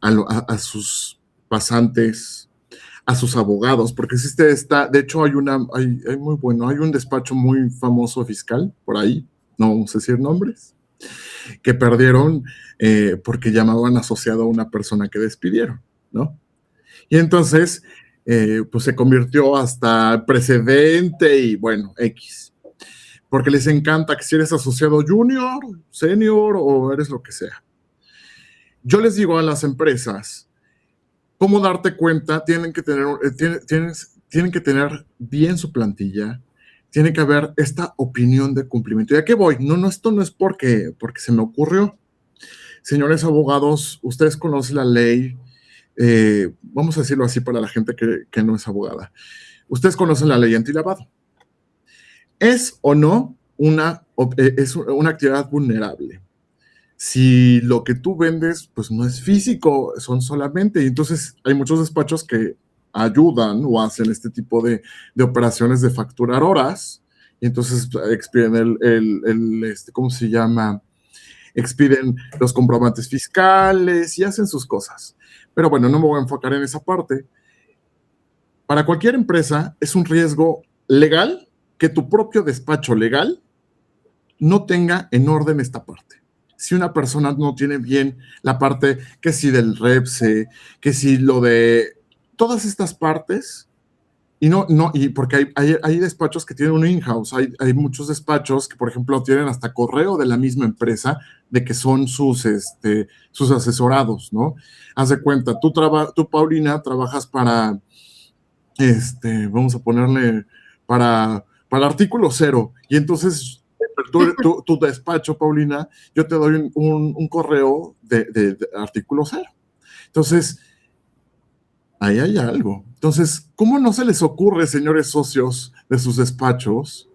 a sus pasantes, a sus abogados, porque existe de hecho hay muy bueno, hay un despacho muy famoso fiscal por ahí, no vamos a decir nombres, que perdieron porque llamaban asociado a una persona que despidieron, ¿no? Y entonces, pues se convirtió hasta precedente y bueno, X. Porque les encanta que si eres asociado junior, senior o eres lo que sea. Yo les digo a las empresas, cómo darte cuenta, tienen que tener bien su plantilla, tiene que haber esta opinión de cumplimiento. ¿Y a qué voy? No, esto no es porque se me ocurrió. Señores abogados, ustedes conocen la ley, vamos a decirlo así para la gente que no es abogada. Ustedes conocen la ley antilavado. ¿Es o no es una actividad vulnerable? Si lo que tú vendes, pues no es físico, son solamente, y entonces hay muchos despachos que ayudan o hacen este tipo de operaciones de facturar horas, y entonces expiden ¿cómo se llama? Expiden los comprobantes fiscales y hacen sus cosas. Pero bueno, no me voy a enfocar en esa parte. Para cualquier empresa es un riesgo legal que tu propio despacho legal no tenga en orden esta parte. Si una persona no tiene bien la parte que si del REPSE, que si lo de todas estas partes, y porque hay despachos que tienen un in-house, hay muchos despachos que, por ejemplo, tienen hasta correo de la misma empresa de que son sus asesorados, ¿no? Haz de cuenta, tú, Paulina, trabajas para, vamos a ponerle, para artículo cero, y entonces tu despacho, Paulina, yo te doy un correo de artículo cero. Entonces, ahí hay algo. Entonces, ¿cómo no se les ocurre, señores socios de sus despachos,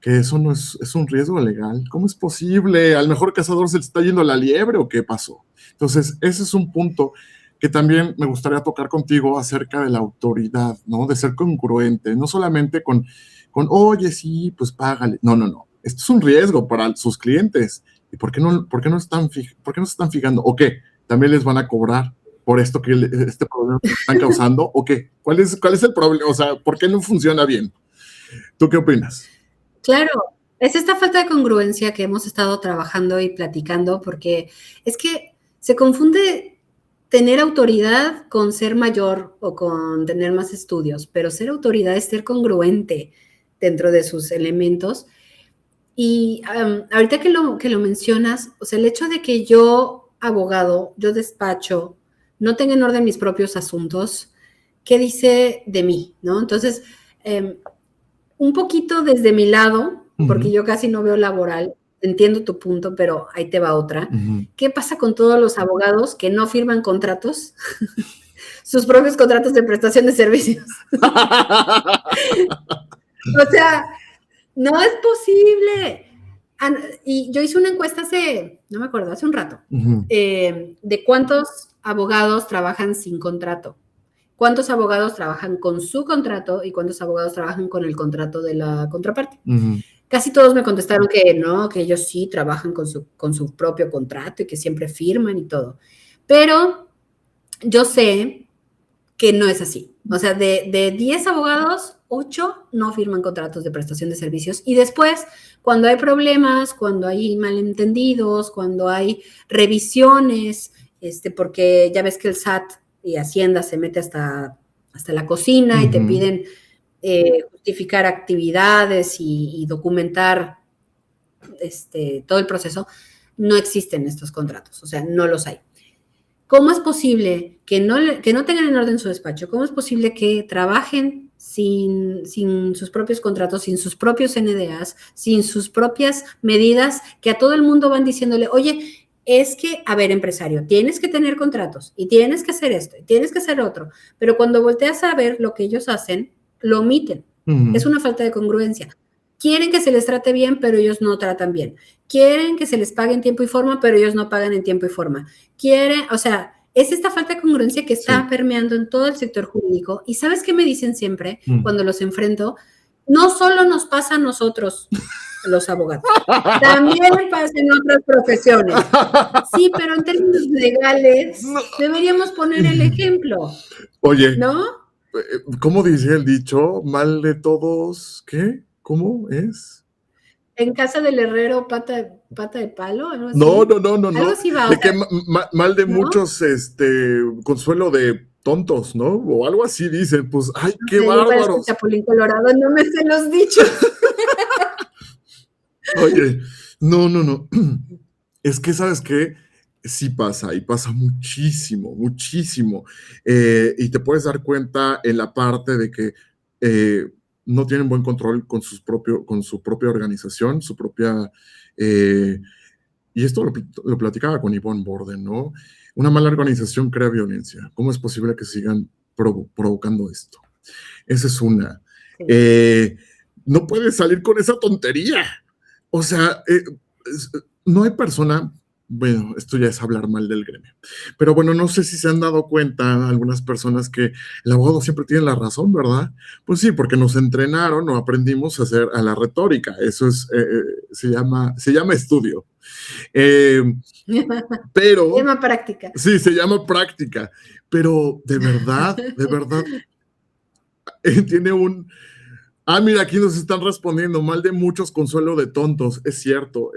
que eso no es un riesgo legal. ¿Cómo es posible? ¿Al mejor cazador se le está yendo la liebre o qué pasó? Entonces, ese es un punto que también me gustaría tocar contigo acerca de la autoridad, ¿no? De ser congruente, no solamente oye, sí, pues págale. No, no, no. Esto es un riesgo para sus clientes. ¿Y por qué no por qué no se están fijando? ¿O qué? ¿También les van a cobrar por esto este problema que están causando? ¿O qué? ¿Cuál es el problema? O sea, ¿por qué no funciona bien? ¿Tú qué opinas? Claro, es esta falta de congruencia que hemos estado trabajando y platicando, porque es que se confunde tener autoridad con ser mayor o con tener más estudios, pero ser autoridad es ser congruente dentro de sus elementos. Y ahorita que lo mencionas, o sea, el hecho de que yo, abogado, yo despacho, no tenga en orden mis propios asuntos, ¿qué dice de mí? ¿No? Entonces, un poquito desde mi lado, porque yo casi no veo laboral, entiendo tu punto, pero ahí te va otra. ¿Qué pasa con todos los abogados que no firman contratos? Sus propios contratos de prestación de servicios. O sea, no es posible. Y yo hice una encuesta no me acuerdo, hace un rato, de cuántos abogados trabajan sin contrato. ¿Cuántos abogados trabajan con su contrato y cuántos abogados trabajan con el contrato de la contraparte? Casi todos me contestaron que no, que ellos sí trabajan con su propio contrato y que siempre firman y todo. Pero yo sé que no es así. O sea, de 10 abogados, 8 no firman contratos de prestación de servicios. Y después, cuando hay problemas, cuando hay malentendidos, cuando hay revisiones, porque ya ves que el SAT y Hacienda se mete hasta la cocina y te piden justificar actividades y documentar todo el proceso, no existen estos contratos, o sea, no los hay. ¿Cómo es posible que no tengan en orden su despacho? ¿Cómo es posible que trabajen sin sus propios contratos, sin sus propios NDAs, sin sus propias medidas, que a todo el mundo van diciéndole, oye, es que, a ver, empresario, tienes que tener contratos y tienes que hacer esto y tienes que hacer otro, pero cuando volteas a ver lo que ellos hacen, lo omiten. Es una falta de congruencia. Quieren que se les trate bien, pero ellos no tratan bien. Quieren que se les pague en tiempo y forma, pero ellos no pagan en tiempo y forma. O sea, es esta falta de congruencia que está permeando en todo el sector jurídico. ¿Y sabes qué me dicen siempre cuando los enfrento? No solo nos pasa a nosotros, los abogados, también pasa en otras profesiones. Sí, pero en términos legales deberíamos poner el ejemplo. Oye, ¿no? ¿Cómo dice el dicho? Mal de todos, ¿qué? ¿Cómo es? En casa del herrero, pata de palo, algo así. No. Algo así va. De que mal de muchos, consuelo de tontos, ¿no? O algo así dicen, pues, ¡ay, qué bárbaros! Chapulín Colorado, no me sé los dichos. Oye, no. Es que, ¿sabes qué? Sí pasa, y pasa muchísimo. Y te puedes dar cuenta en la parte de que no tienen buen control con su propia organización, y esto lo platicaba con Yvonne Borden, ¿no? Una mala organización crea violencia. ¿Cómo es posible que sigan provocando esto? Esa es una. Sí. No puedes salir con esa tontería. O sea, no hay persona, bueno, esto ya es hablar mal del gremio, pero bueno, no sé si se han dado cuenta algunas personas que el abogado siempre tiene la razón, ¿verdad? Pues sí, porque nos entrenaron o aprendimos a la retórica, eso se llama estudio. Pero... Se llama práctica. Sí, se llama práctica, pero de verdad, tiene un... mira, aquí nos están respondiendo, mal de muchos, consuelo de tontos. Es cierto.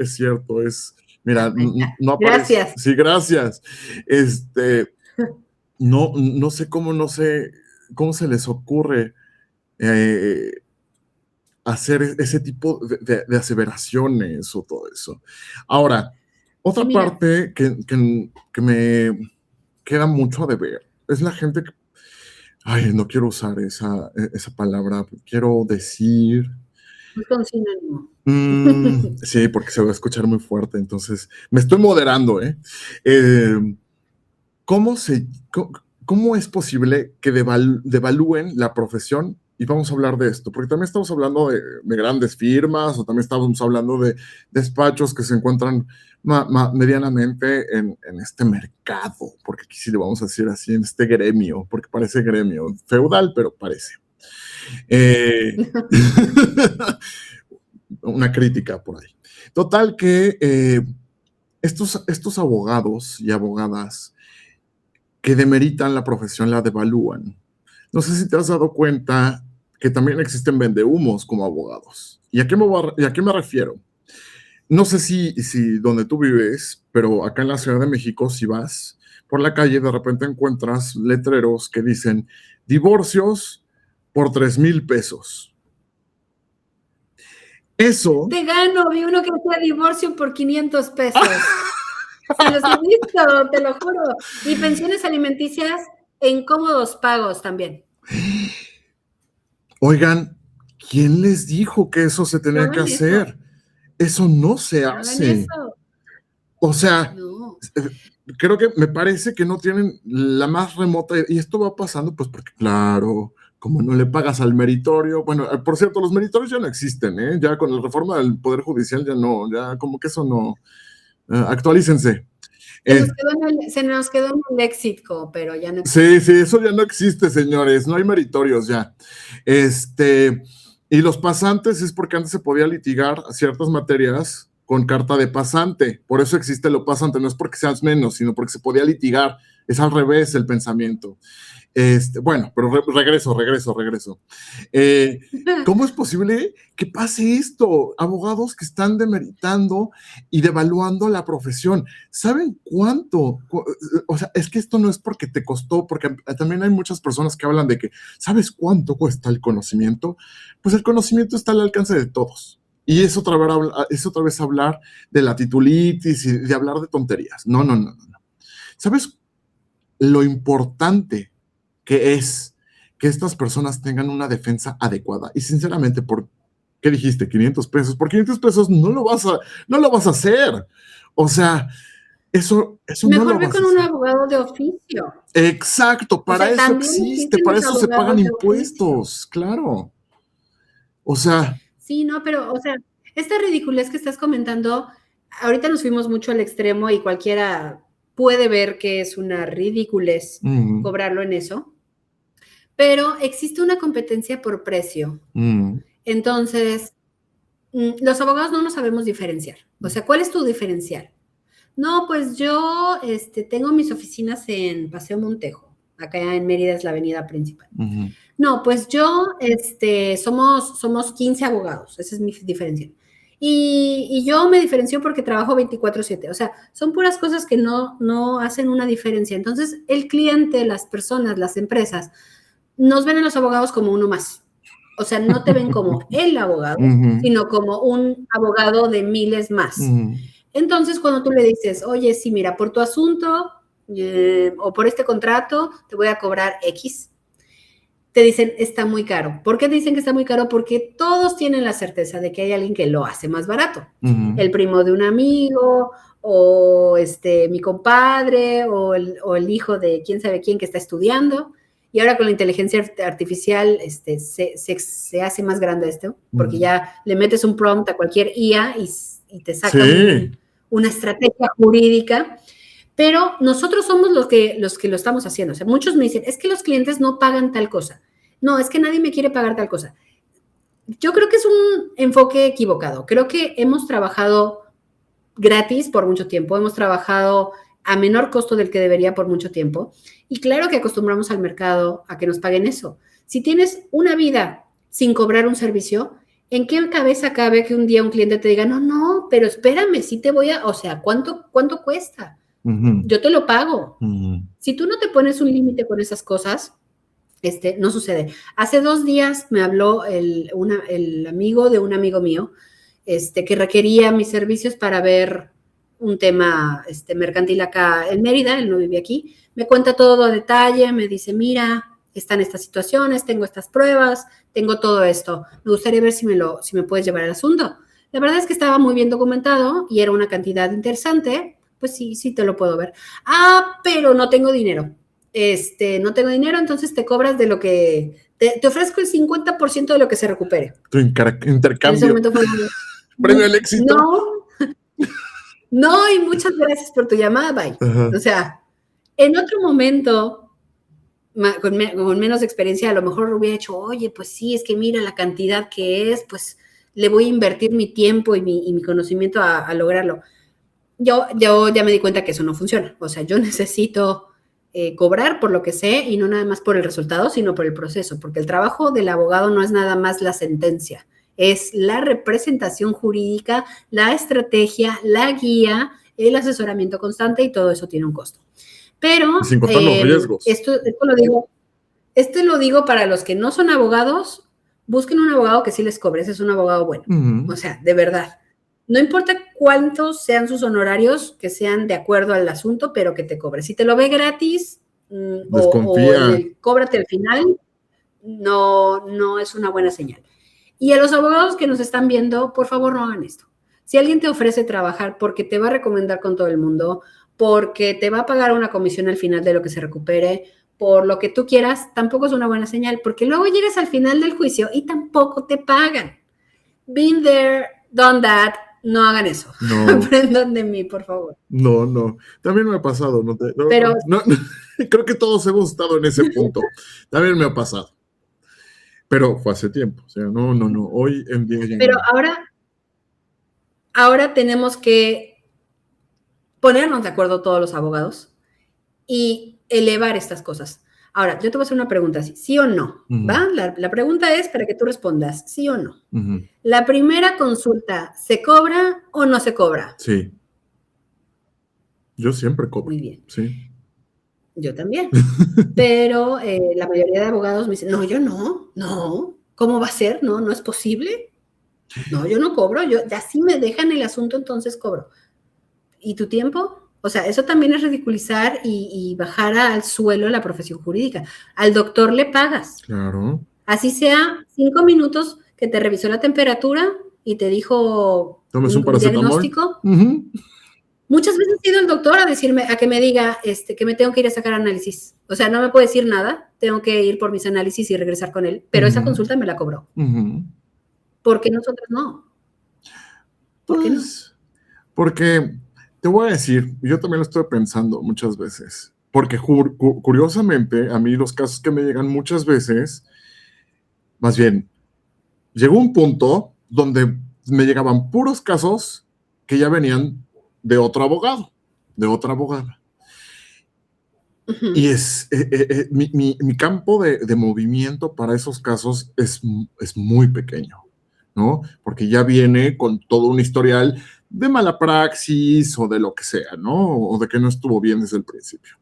Mira, no aparece. Gracias. Sí, gracias. No sé cómo se les ocurre hacer ese tipo de aseveraciones o todo eso. Ahora, otra parte que me queda mucho a deber es la gente que... Ay, no quiero usar esa palabra, quiero decir... Sí, porque se va a escuchar muy fuerte, entonces me estoy moderando, ¿eh? ¿Cómo es posible que devalúen la profesión y vamos a hablar de esto, porque también estamos hablando de grandes firmas, o también estamos hablando de despachos que se encuentran medianamente en este mercado, porque aquí sí le vamos a decir así, en este gremio, porque parece gremio feudal, pero parece. Una crítica por ahí. Total que estos abogados y abogadas que demeritan la profesión, la devalúan. No sé si te has dado cuenta que también existen vendehumos como abogados. ¿Y a qué me refiero? No sé si donde tú vives, pero acá en la Ciudad de México, si vas por la calle, de repente encuentras letreros que dicen divorcios por 3,000 pesos. Eso. Te gano, vi uno que decía divorcio por 500 pesos. Se los he visto, te lo juro. Y pensiones alimenticias en cómodos pagos también. Oigan, ¿quién les dijo que eso se tenía que hacer? Eso no se hace. Eso. O sea, no. Creo que me parece que no tienen la más remota, y esto va pasando pues porque claro, como no le pagas al meritorio, bueno, por cierto, los meritorios ya no existen, ¿eh? Ya con la reforma del Poder Judicial ya no, ya como que eso no, actualícense. Se nos quedó en el léxico, pero ya no existe. Sí, eso ya no existe, señores, no hay meritorios ya. Y los pasantes es porque antes se podía litigar ciertas materias con carta de pasante, por eso existe lo pasante, no es porque seas menos, sino porque se podía litigar, es al revés el pensamiento. Bueno, pero regreso. ¿Cómo es posible que pase esto? Abogados que están demeritando y devaluando la profesión. ¿Saben cuánto? O sea, es que esto no es porque te costó, porque también hay muchas personas que hablan de que, ¿sabes cuánto cuesta el conocimiento? Pues el conocimiento está al alcance de todos. Y es otra vez hablar de la titulitis y de hablar de tonterías. No. ¿Sabes lo importante que es que estas personas tengan una defensa adecuada? Y sinceramente, ¿por qué dijiste 500 pesos? Por 500 pesos no lo vas a hacer. O sea, eso no lo vas a hacer. Mejor ve con un abogado de oficio. Exacto, para eso existe, para eso se pagan impuestos, claro. O sea. Sí, no, pero, o sea, esta ridiculez que estás comentando, ahorita nos fuimos mucho al extremo y cualquiera puede ver que es una ridiculez cobrarlo en eso, pero existe una competencia por precio. Entonces, los abogados no nos sabemos diferenciar. O sea, ¿cuál es tu diferencial? No, pues yo tengo mis oficinas en Paseo Montejo, acá en Mérida es la avenida principal. No, pues yo, somos 15 abogados, esa es mi diferencia. Y yo me diferencio porque trabajo 24/7, o sea, son puras cosas que no hacen una diferencia. Entonces, el cliente, las personas, las empresas, nos ven a los abogados como uno más. O sea, no te ven como el abogado, sino como un abogado de miles más. Entonces, cuando tú le dices, oye, sí, mira, por tu asunto o por este contrato, te voy a cobrar X, te dicen, está muy caro. ¿Por qué te dicen que está muy caro? Porque todos tienen la certeza de que hay alguien que lo hace más barato. El primo de un amigo, o mi compadre, o el hijo de quién sabe quién que está estudiando. Y ahora con la inteligencia artificial se hace más grande esto, porque ya le metes un prompt a cualquier IA y te saca una estrategia jurídica. Pero nosotros somos los que lo estamos haciendo. O sea, muchos me dicen, es que los clientes no pagan tal cosa. No, es que nadie me quiere pagar tal cosa. Yo creo que es un enfoque equivocado. Creo que hemos trabajado gratis por mucho tiempo, hemos trabajado a menor costo del que debería por mucho tiempo. Y claro que acostumbramos al mercado a que nos paguen eso. Si tienes una vida sin cobrar un servicio, ¿en qué cabeza cabe que un día un cliente te diga, no, pero espérame, sí te voy a, o sea, ¿cuánto cuesta? Yo te lo pago. Si tú no te pones un límite con esas cosas, no sucede. Hace 2 días me habló el amigo de un amigo mío, que requería mis servicios para ver un tema mercantil acá en Mérida, él no vive aquí. Me cuenta todo a detalle, me dice, mira, están estas situaciones, tengo estas pruebas, tengo todo esto. Me gustaría ver si me puedes llevar al asunto. La verdad es que estaba muy bien documentado y era una cantidad interesante. Pues sí te lo puedo ver. Pero no tengo dinero. No tengo dinero, entonces te cobras de lo que Te ofrezco el 50% de lo que se recupere. Tu En ese intercambio. momento fue Premio al éxito. No, y muchas gracias por tu llamada, bye. Ajá. O sea, en otro momento, con menos experiencia, a lo mejor hubiera hecho, oye, pues sí, es que mira la cantidad que es, pues le voy a invertir mi tiempo y mi conocimiento a lograrlo. Yo ya me di cuenta que eso no funciona. O sea, yo necesito cobrar por lo que sé y no nada más por el resultado, sino por el proceso, porque el trabajo del abogado no es nada más la sentencia, es la representación jurídica, la estrategia, la guía, el asesoramiento constante y todo eso tiene un costo. Pero Sin contar los riesgos. Esto lo digo para los que no son abogados, busquen un abogado que sí les cobre, ese es un abogado bueno. O sea, de verdad. No importa cuántos sean sus honorarios, que sean de acuerdo al asunto, pero que te cobre. Si te lo ve gratis o en el cóbrate al final, no es una buena señal. Y a los abogados que nos están viendo, por favor, no hagan esto. Si alguien te ofrece trabajar porque te va a recomendar con todo el mundo, porque te va a pagar una comisión al final de lo que se recupere, por lo que tú quieras, tampoco es una buena señal, porque luego llegas al final del juicio y tampoco te pagan. Been there, done that. No hagan eso. No. Aprendan de mí, por favor. No. También me ha pasado. Pero creo que todos hemos estado en ese punto. También me ha pasado. Pero fue hace tiempo. O sea, no. Hoy en día ya. Pero ahora tenemos que ponernos de acuerdo todos los abogados y elevar estas cosas. Ahora, yo te voy a hacer una pregunta así, ¿sí o no? ¿Va? La pregunta es para que tú respondas, ¿sí o no? La primera consulta, ¿se cobra o no se cobra? Sí. Yo siempre cobro. Muy bien. Sí. Yo también. Pero la mayoría de abogados me dicen, no, yo no. ¿Cómo va a ser? No es posible. No, yo no cobro. Ya si me dejan el asunto, entonces cobro. ¿Y tu tiempo? O sea, eso también es ridiculizar y bajar al suelo la profesión jurídica. Al doctor le pagas. Claro. Así sea 5 minutos que te revisó la temperatura y te dijo ¿Tomes un diagnóstico. Muchas veces he ido al doctor a que me diga que me tengo que ir a sacar análisis. O sea, no me puede decir nada, tengo que ir por mis análisis y regresar con él, pero esa consulta me la cobró. ¿Por qué nosotros no? ¿Por qué no? Porque te voy a decir, yo también lo estoy pensando muchas veces, porque curiosamente a mí los casos que me llegan muchas veces, más bien, llegó un punto donde me llegaban puros casos que ya venían de otro abogado, de otra abogada. Y mi campo de movimiento para esos casos es muy pequeño, ¿no? Porque ya viene con todo un historial de mala praxis o de lo que sea, ¿no? O de que no estuvo bien desde el principio.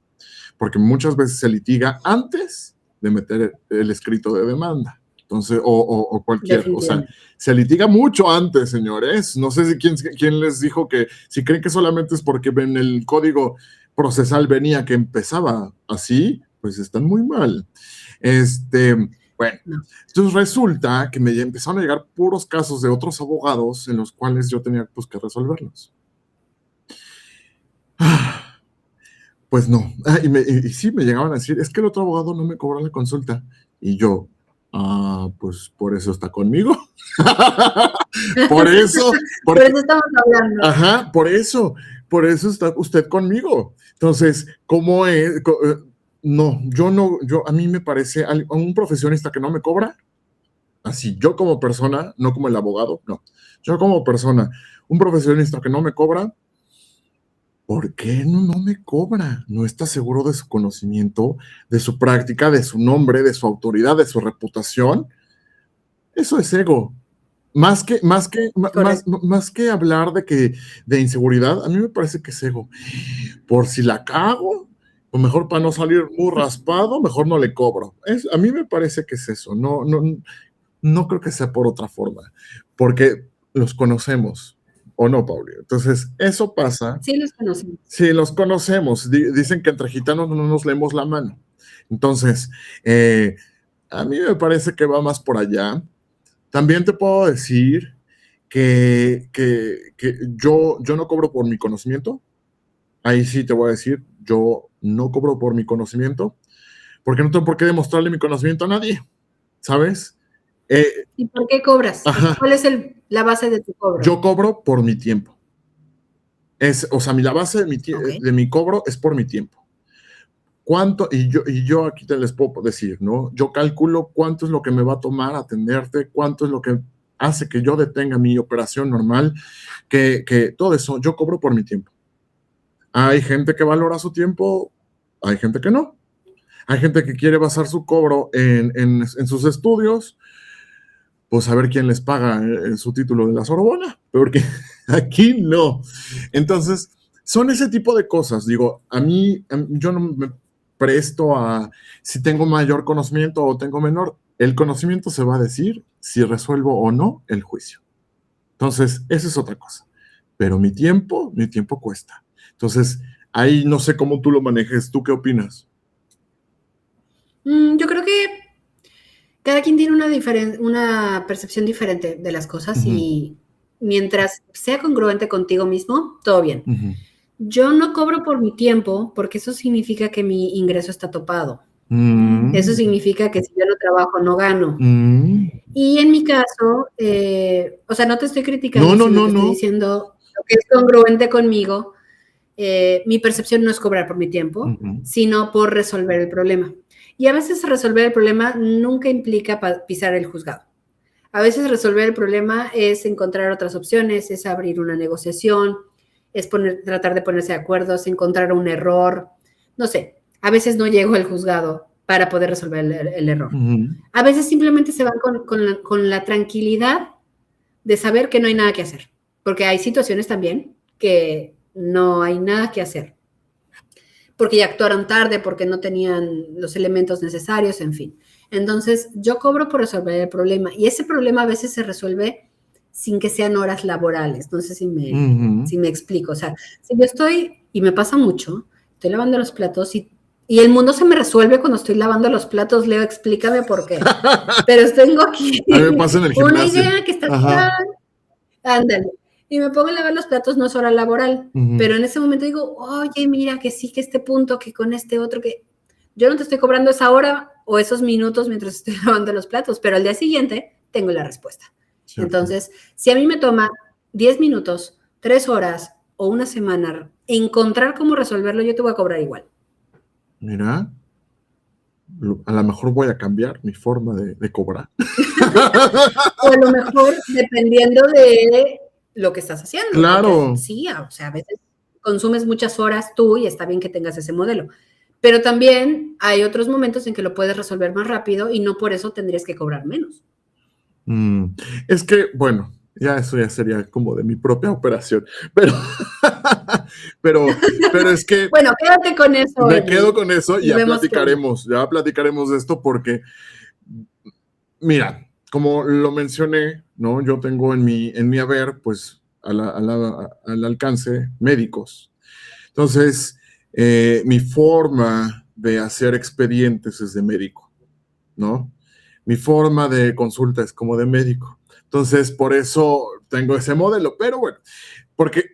Porque muchas veces se litiga antes de meter el escrito de demanda. Entonces, o cualquier, o sea, se litiga mucho antes, señores. No sé si quién les dijo que si creen que solamente es porque en el código procesal venía que empezaba así, pues están muy mal. Bueno, entonces resulta que me empezaron a llegar puros casos de otros abogados en los cuales yo tenía pues, que resolverlos. Pues no. Y sí, me llegaban a decir, es que el otro abogado no me cobra la consulta. Y yo, pues por eso está conmigo. Por eso estamos hablando. Ajá, por eso está usted conmigo. Entonces, ¿cómo es? No, a mí me parece, a un profesionista que no me cobra, así, yo como persona, no como el abogado, no, yo como persona, un profesionista que no me cobra, ¿por qué no me cobra? ¿No está seguro de su conocimiento, de su práctica, de su nombre, de su autoridad, de su reputación? Eso es ego. Más que hablar de inseguridad, a mí me parece que es ego. Por si la cago, o mejor para no salir muy raspado, mejor no le cobro. A mí me parece que es eso. No creo que sea por otra forma, porque los conocemos, ¿o no, Pauli? Entonces, eso pasa. Sí, los conocemos. Sí, los conocemos. Dicen que entre gitanos no nos leemos la mano. Entonces, a mí me parece que va más por allá. También te puedo decir que yo no cobro por mi conocimiento. Ahí sí te voy a decir, yo no cobro por mi conocimiento, porque no tengo por qué demostrarle mi conocimiento a nadie. ¿sabes? ¿Y por qué cobras? O sea, Ajá, ¿cuál es la base de tu cobro? yo cobro por mi tiempo. O sea, la base Ok. de mi cobro es por mi tiempo. ¿Cuánto? Y yo aquí te les puedo decir, ¿no? Yo calculo cuánto es lo que me va a tomar atenderte, cuánto es lo que hace que yo detenga mi operación normal, que todo eso, yo cobro por mi tiempo. Hay gente que valora su tiempo, hay gente que no. Hay gente que quiere basar su cobro en sus estudios, pues a ver quién les paga su título de la Sorbona, porque aquí no. Entonces, son ese tipo de cosas. Digo, yo no me presto a si tengo mayor conocimiento o tengo menor. El conocimiento se va a decir si resuelvo o no el juicio. Entonces, esa es otra cosa. Pero mi tiempo cuesta. Entonces, ahí no sé cómo tú lo manejes. ¿Tú qué opinas? Yo creo que cada quien tiene una percepción diferente de las Uh cosas -huh, y mientras sea congruente contigo mismo, todo bien. uh -huh. Yo no cobro por mi tiempo porque eso significa que mi ingreso está topado. Eso Mm, significa que si yo no trabajo, no gano. mm. Y en mi caso, o sea, no te estoy No, criticando, no, sino no, te estoy no. diciendo lo que es congruente conmigo. Mi percepción no es cobrar por mi Uh tiempo, -huh. sino por resolver el problema. Y a veces resolver el problema nunca implica pisar el juzgado. A veces resolver el problema es encontrar otras opciones, es abrir una negociación, es tratar de ponerse de acuerdo, es encontrar un error. No sé, a veces no llego al juzgado para poder resolver el error. Uh -huh. A veces simplemente se van con la tranquilidad de saber que no hay nada que hacer, porque hay situaciones también que no hay nada que hacer, porque ya actuaron tarde, porque no tenían los elementos necesarios, en fin. Entonces, yo cobro por resolver el problema y ese problema a veces se resuelve sin que sean horas laborales. No sé Uh -huh. si me explico. O sea, si yo estoy, y me pasa mucho, estoy lavando los platos y el mundo se me resuelve cuando estoy lavando los platos, Leo, explícame por qué. Pero tengo aquí A mí me pasa en el una gimnasio. idea que está Ajá. ándale. Y me pongo a lavar los platos, no es hora laboral, Uh -huh. pero en ese momento digo, oye, mira, que sí, que este punto, que con este otro, que yo no te estoy cobrando esa hora o esos minutos mientras estoy lavando los platos, pero al día siguiente tengo la respuesta. Cierto. Entonces, si a mí me toma 10 minutos, 3 horas o una semana encontrar cómo resolverlo, yo te voy a cobrar igual. Mira, a lo mejor voy a cambiar mi forma de cobrar. O a lo mejor, dependiendo de lo que estás haciendo, porque Claro. sí, o sea, a veces consumes muchas horas tú y está bien que tengas ese modelo. Pero también hay otros momentos en que lo puedes resolver más rápido y no por eso tendrías que cobrar menos. Mm, es que, bueno, ya eso ya sería como de mi propia operación, pero, pero, pero es que Bueno, quédate con eso, me quedo Edwin, con eso y y vemos qué onda. ya platicaremos de esto porque, mira, como lo mencioné, ¿no? Yo tengo en mi haber, pues, al alcance médicos. Entonces, mi forma de hacer expedientes es de médico, ¿no? Mi forma de consulta es como de médico. Entonces, por eso tengo ese modelo. Pero bueno, porque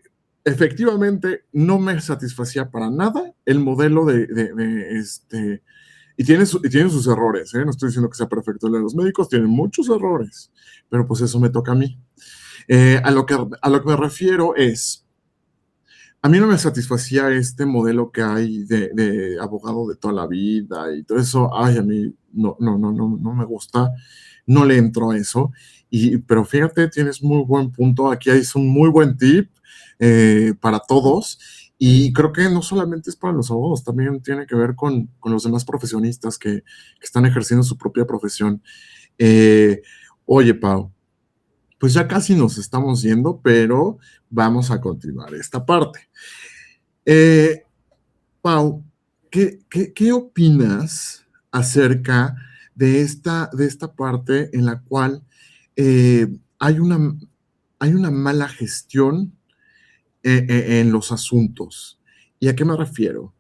efectivamente no me satisfacía para nada el modelo y tiene sus errores, ¿eh? No estoy diciendo que sea perfecto. Los médicos tienen muchos errores, pero pues eso me toca a mí. A lo que me refiero es, a mí no me satisfacía este modelo que hay de abogado de toda la vida y todo eso. Ay, a mí no me gusta, no le entro a eso. Pero fíjate, tienes muy buen punto. Aquí hay un muy buen tip para todos. Y creo que no solamente es para los abogados, también tiene que ver con los demás profesionistas que están ejerciendo su propia profesión. Eh, Oye, Pau, pues ya casi nos estamos yendo, pero vamos a continuar esta parte. Eh, Pau, ¿qué opinas acerca de esta parte en la cual eh, hay, una, hay una mala gestión en los asuntos? ¿Y a qué me refiero?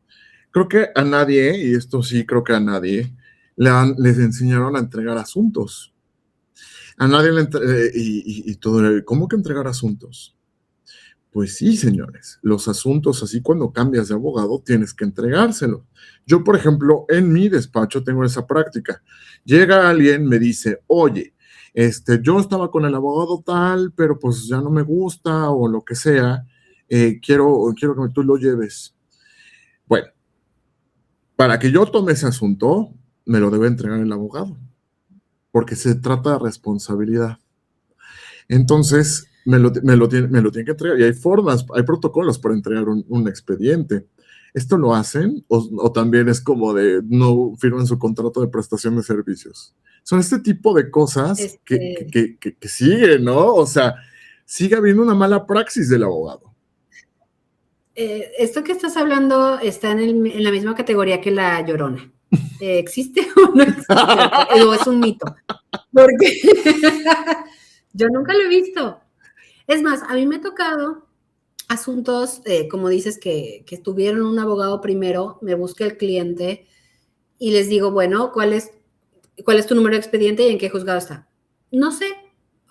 Creo que a nadie, y esto sí creo que a nadie, les enseñaron a entregar asuntos. A nadie y todo, ¿cómo que entregar asuntos? Pues sí, señores, los asuntos así cuando cambias de abogado tienes que entregárselo. Yo, por ejemplo, en mi despacho tengo esa práctica. Llega alguien, me dice, oye, yo estaba con el abogado tal, pero pues ya no me gusta o lo que sea, quiero que tú lo lleves. Bueno, para que yo tome ese asunto, me lo debe entregar el abogado, porque se trata de responsabilidad. Entonces, me lo tiene que entregar y hay formas, hay protocolos para entregar un expediente. ¿Esto lo hacen o también es como de no firman su contrato de prestación de servicios? Son este tipo de cosas Este, que siguen, ¿no? O sea, sigue habiendo una mala praxis del abogado. esto que estás hablando está en la misma categoría que la Llorona. ¿Existe o no existe? ¿O es un mito? Porque yo nunca lo he visto. Es más, a mí me ha tocado asuntos, como dices, que tuvieron un abogado primero, me busca el cliente y les digo, bueno, ¿cuál es tu número de expediente y en qué juzgado está? No sé.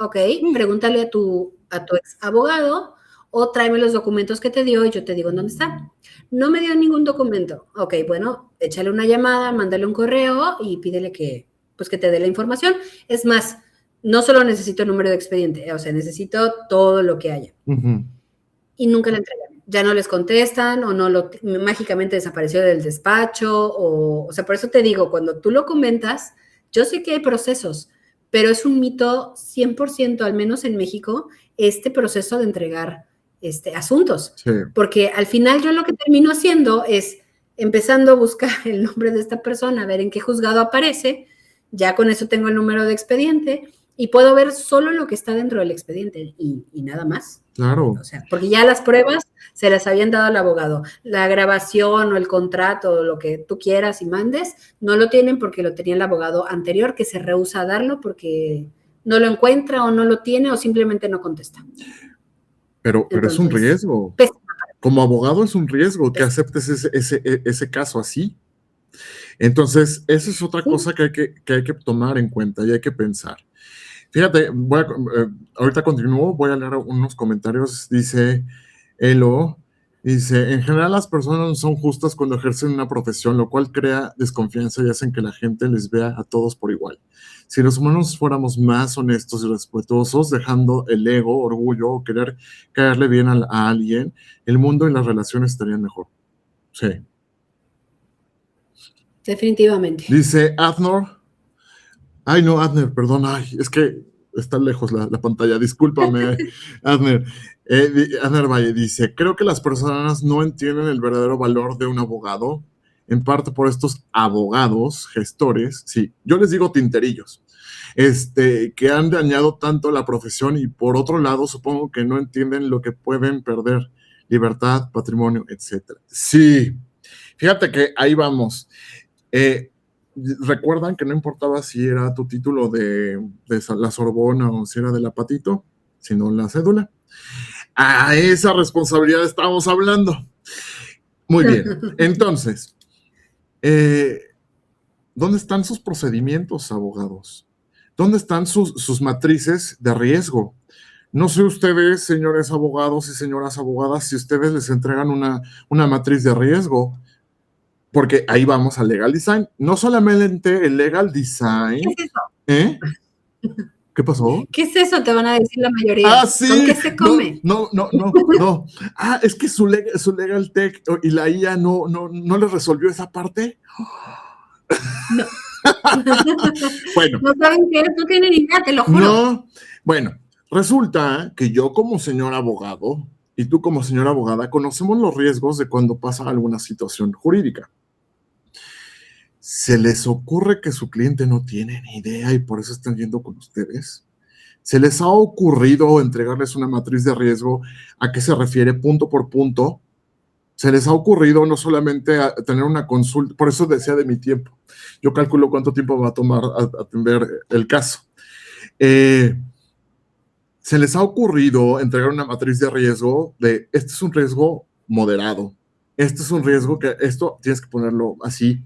Ok, pregúntale a tu ex abogado o tráeme los documentos que te dio y yo te digo en dónde está. No me dio ningún documento. Ok, bueno, échale una llamada, mándale un correo y pídele pues que te dé la información. Es más, no solo necesito el número de expediente, o sea, necesito todo lo que haya. Ujú. Y nunca la entregan. Ya no les contestan o mágicamente desapareció del despacho o sea, por eso te digo, cuando tú lo comentas, yo sé que hay procesos, pero es un mito 100%, al menos en México, este proceso de entregar asuntos. Sí. Porque al final yo lo que termino haciendo es empezando a buscar el nombre de esta persona, a ver en qué juzgado aparece, ya con eso tengo el número de expediente y puedo ver solo lo que está dentro del expediente y nada más. Claro. O sea, porque ya las pruebas se las habían dado al abogado. La grabación o el contrato o lo que tú quieras y mandes, no lo tienen porque lo tenía el abogado anterior que se rehúsa a darlo porque no lo encuentra o no lo tiene o simplemente no contesta. Pero es un Entonces, riesgo. pésima. Como abogado es un riesgo que aceptes ese caso así. Entonces, esa es otra cosa que hay que tomar en cuenta y hay que pensar. Fíjate, ahorita continúo, voy a leer unos comentarios. Dice Elo, dice, en general las personas son justas cuando ejercen una profesión, lo cual crea desconfianza y hacen que la gente les vea a todos por igual. Si los humanos fuéramos más honestos y respetuosos, dejando el ego, orgullo o querer caerle bien a alguien, el mundo y las relaciones estarían mejor. Sí. Definitivamente. Dice Adnor. Ay, no, Adner, perdón. Ay, es que está lejos la pantalla. Discúlpame, Adner. Adner Valle dice, creo que las personas no entienden el verdadero valor de un abogado, en parte por estos abogados, gestores, sí, yo les digo tinterillos, que han dañado tanto la profesión y por otro lado supongo que no entienden lo que pueden perder, libertad, patrimonio, etcétera. Sí, fíjate que ahí vamos. ¿Recuerdan que no importaba si era tu título de la Sorbona o si era de la Patito, sino la cédula? A esa responsabilidad estábamos hablando. Muy bien. Entonces, ¿dónde están sus procedimientos, abogados? ¿Dónde están sus matrices de riesgo? No sé ustedes, señores abogados y señoras abogadas, si ustedes les entregan una matriz de riesgo, porque ahí vamos al legal design. No solamente el legal design. ¿Qué es eso? ¿Eh? ¿Qué pasó? ¿Qué es eso? Te van a decir la mayoría. Ah, sí. ¿Con qué se come? No. Ah, es que su legal tech y la IA no le resolvió esa parte. No. Bueno. No saben qué es, no tienen idea, te lo juro. No. Bueno, resulta que yo como señor abogado y tú como señora abogada conocemos los riesgos de cuando pasa alguna situación jurídica. ¿Se les ocurre que su cliente no tiene ni idea y por eso están yendo con ustedes? ¿Se les ha ocurrido entregarles una matriz de riesgo? ¿A qué se refiere punto por punto? ¿Se les ha ocurrido no solamente tener una consulta? Por eso decía de mi tiempo. Yo calculo cuánto tiempo va a tomar atender el caso. ¿Se les ha ocurrido entregar una matriz de riesgo de este es un riesgo moderado? Este es un riesgo que esto tienes que ponerlo así.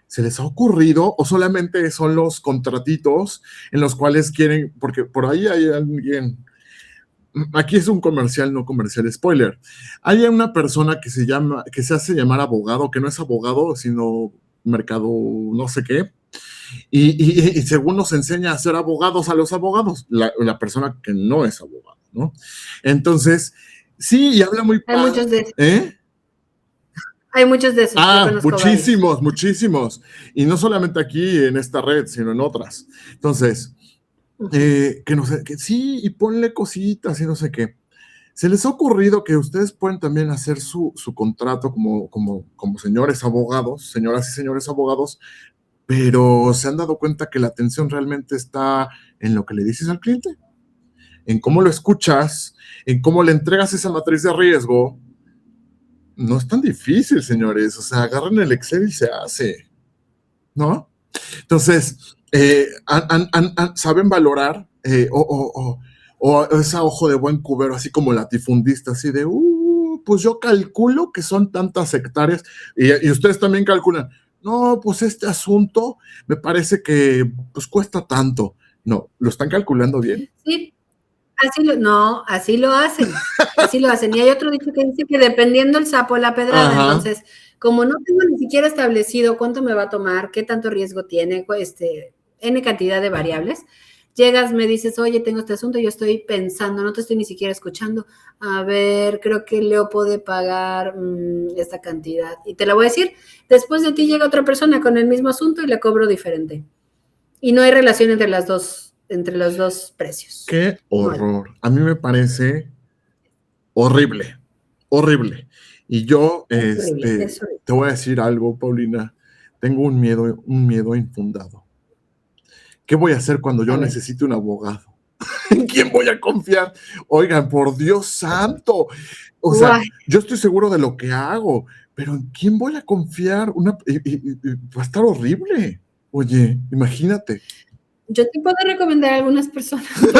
¿Se les ha ocurrido o solamente son los contratitos en los cuales quieren, porque por ahí hay alguien aquí es un comercial, no comercial, spoiler. Hay una persona que se hace llamar abogado, que no es abogado, sino mercado no sé qué, y según nos enseña a ser abogados a los abogados, la persona que no es abogado, ¿no? Entonces, sí, y habla muy Hay padre, muchos de esos. ¿eh? Hay muchos de esos, yo conozco varios. Muchísimos, muchísimos. Y no solamente aquí en esta red, sino en otras. Entonces, que no sé, que sí, y ponle cositas y no sé qué. ¿Se les ha ocurrido que ustedes pueden también hacer su contrato como señores abogados, señoras y señores abogados, pero se han dado cuenta que la atención realmente está en lo que le dices al cliente, en cómo lo escuchas, en cómo le entregas esa matriz de riesgo? No es tan difícil, señores. O sea, agarran el Excel y se hace, ¿no? Entonces, saben valorar o esa ojo de buen cubero, así como latifundista, así de, pues yo calculo que son tantas hectáreas, y ustedes también calculan, no, pues este asunto me parece que pues cuesta tanto. No, ¿lo están calculando bien? Sí, no, así lo hacen, así lo hacen. Y hay otro dicho que dice que dependiendo el sapo la pedrada, Ajá. entonces, como no tengo ni siquiera establecido cuánto me va a tomar, qué tanto riesgo tiene, N cantidad de variables, llegas, me dices, oye, tengo este asunto, yo estoy pensando, no te estoy ni siquiera escuchando, a ver, creo que Leo puede pagar esta cantidad. Y te la voy a decir, después de ti llega otra persona con el mismo asunto y le cobro diferente. Y no hay relación entre los dos precios. Qué horror. No. A mí me parece horrible, horrible. Y yo, Es horrible, es horrible. te voy a decir algo, Paulina. Tengo un miedo infundado. ¿Qué voy a hacer cuando yo necesite un abogado? ¿En quién voy a confiar? Oigan, por Dios santo. O sea, yo estoy seguro de lo que hago, pero ¿en quién voy a confiar? Va a estar horrible. Oye, imagínate. Yo te puedo recomendar a algunas personas, porque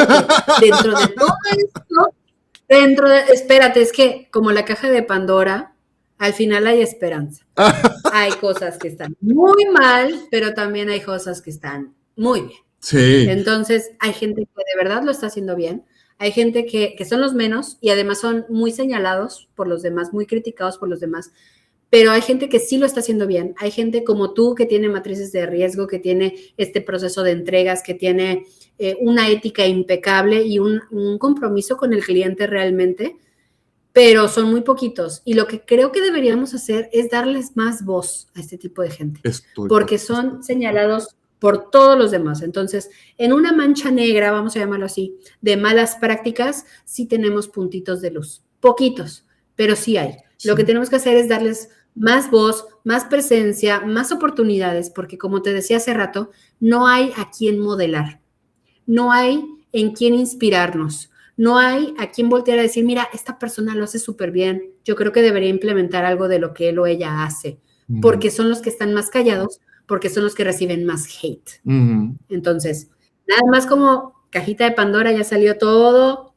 dentro de todo esto, espérate, es que como la caja de Pandora, al final hay esperanza. Hay cosas que están muy mal, pero también hay cosas que están muy bien. Sí. Entonces, hay gente que de verdad lo está haciendo bien, hay gente que son los menos y además son muy señalados por los demás, muy criticados por los demás, pero hay gente que sí lo está haciendo bien. Hay gente como tú que tiene matrices de riesgo, que tiene este proceso de entregas, que tiene una ética impecable y un compromiso con el cliente realmente, pero son muy poquitos. Y lo que creo que deberíamos hacer es darles más voz a este tipo de gente, porque son señalados por todos los demás. Entonces, en una mancha negra, vamos a llamarlo así, de malas prácticas, sí tenemos puntitos de luz, poquitos, pero sí hay. Sí. Lo que tenemos que hacer es darles más voz, más presencia, más oportunidades, porque como te decía hace rato, no hay a quién modelar, no hay en quién inspirarnos, no hay a quién voltear a decir, mira, esta persona lo hace súper bien, yo creo que debería implementar algo de lo que él o ella hace, porque son los que están más callados, porque son los que reciben más hate. Entonces, nada más como cajita de Pandora, ya salió todo,